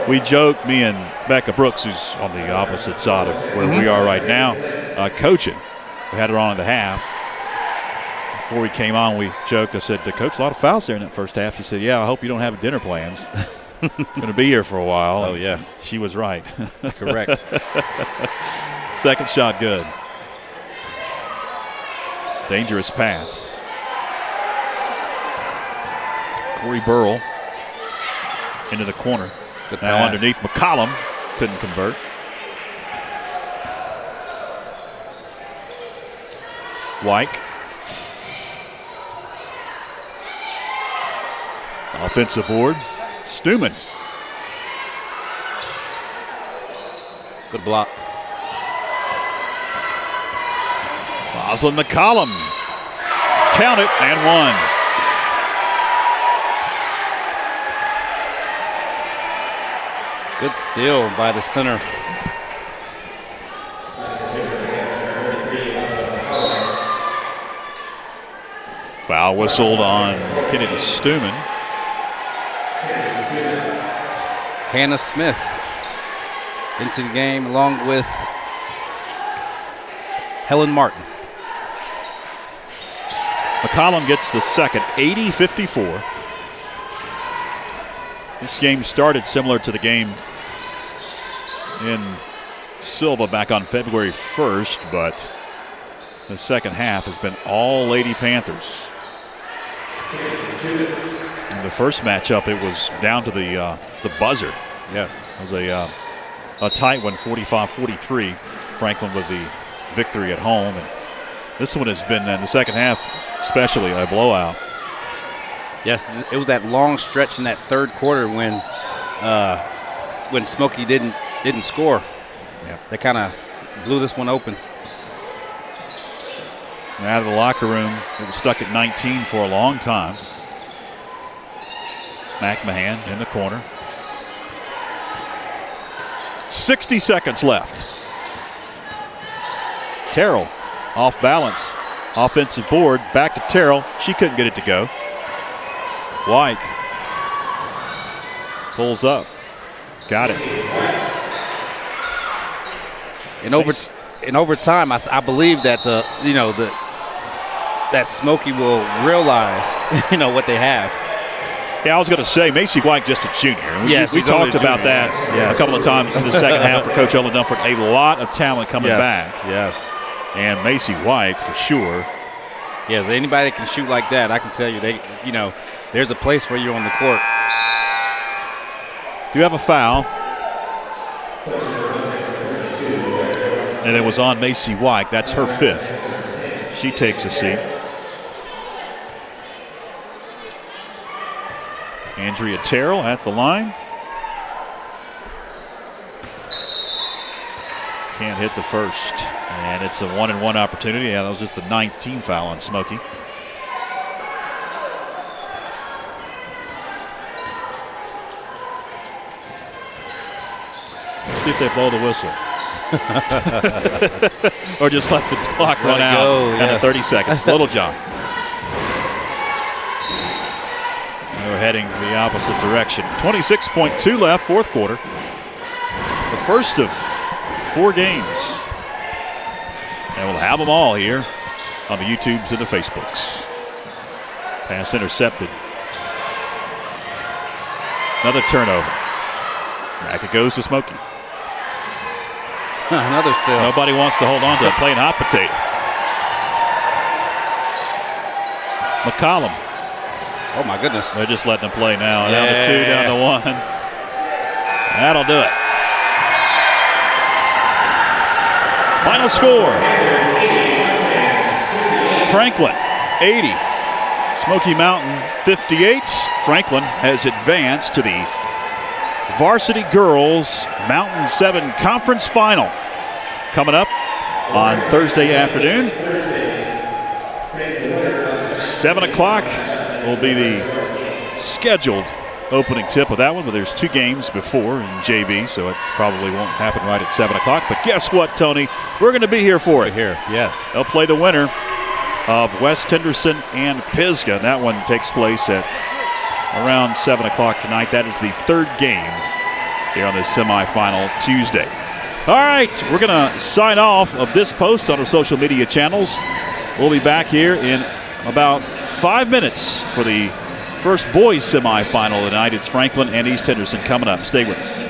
We joke, me and Becca Brooks, who's on the opposite side of where we are right now, coaching. We had her on in the half. Before we came on, we joked. I said, Coach, a lot of fouls there in that first half. She said, yeah, I hope you don't have dinner plans. Going to be here for a while. Oh, yeah. She was right. Correct. Second shot good. Dangerous pass. Corey Burrell into the corner. Good now pass. Underneath McCollum. Couldn't convert. Wyke. Offensive board. Stuman. Good block. Roslyn McCollum. Count it and one. Good steal by the center. Foul whistled on Kennedy Stuman. Hannah Smith into the game along with Helen Martin. McCollum gets the second, 80-54. This game started similar to the game in Silva back on February 1st, but the second half has been all Lady Panthers. In the first matchup, it was down to the buzzer. Yes. It was a tight one, 45-43. Franklin with the victory at home. And this one has been, in the second half especially, a blowout. Yes, it was that long stretch in that third quarter when Smoky didn't score. Yep. They kind of blew this one open. And out of the locker room, it was stuck at 19 for a long time. McMahon in the corner. 60 seconds left. Terrell off balance. Offensive board, back to Terrell. She couldn't get it to go. White pulls up. Got it. In overtime, I believe that that Smoky will realize what they have. Yeah, I was going to say Macy White just a junior. Yes, we talked about that a couple of times in the second half for Coach Ellen Dunford. A lot of talent coming back. Yes. And Macy White for sure. Yes, anybody that can shoot like that, I can tell you, there's a place for you on the court. Do you have a foul? And it was on Macy White. That's her fifth. She takes a seat. Andrea Terrell at the line. Can't hit the first. And it's a 1-and-1 opportunity. Yeah, that was just the 9th team foul on Smoky. see if they blow the whistle. Or just let the clock run out at 30 seconds. Little John. We're heading the opposite direction. 26.2 left, fourth quarter. The first of 4 games. And we'll have them all here on the YouTubes and the Facebooks. Pass intercepted. Another turnover. Back it goes to Smoky. Another steal. Nobody wants to hold on to a plain hot potato. McCollum. Oh, my goodness. They're just letting him play now. Down to 2, down to 1. That'll do it. Final score. Franklin, 80. Smoky Mountain, 58. Franklin has advanced to the Varsity Girls Mountain 7 Conference Final. Coming up on Thursday afternoon. 7 o'clock will be the scheduled opening tip of that one, but there's 2 games before in JV, so it probably won't happen right at 7 o'clock. But guess what, Tony? We're going to be here for it. Here, yes. They'll play the winner of West Henderson and Pisgah. That one takes place at around 7 o'clock tonight. That is the 3rd game here on this semifinal Tuesday. All right, we're going to sign off of this post on our social media channels. We'll be back here in about 5 minutes for the first boys semifinal tonight. It's Franklin and East Henderson coming up. Stay with us.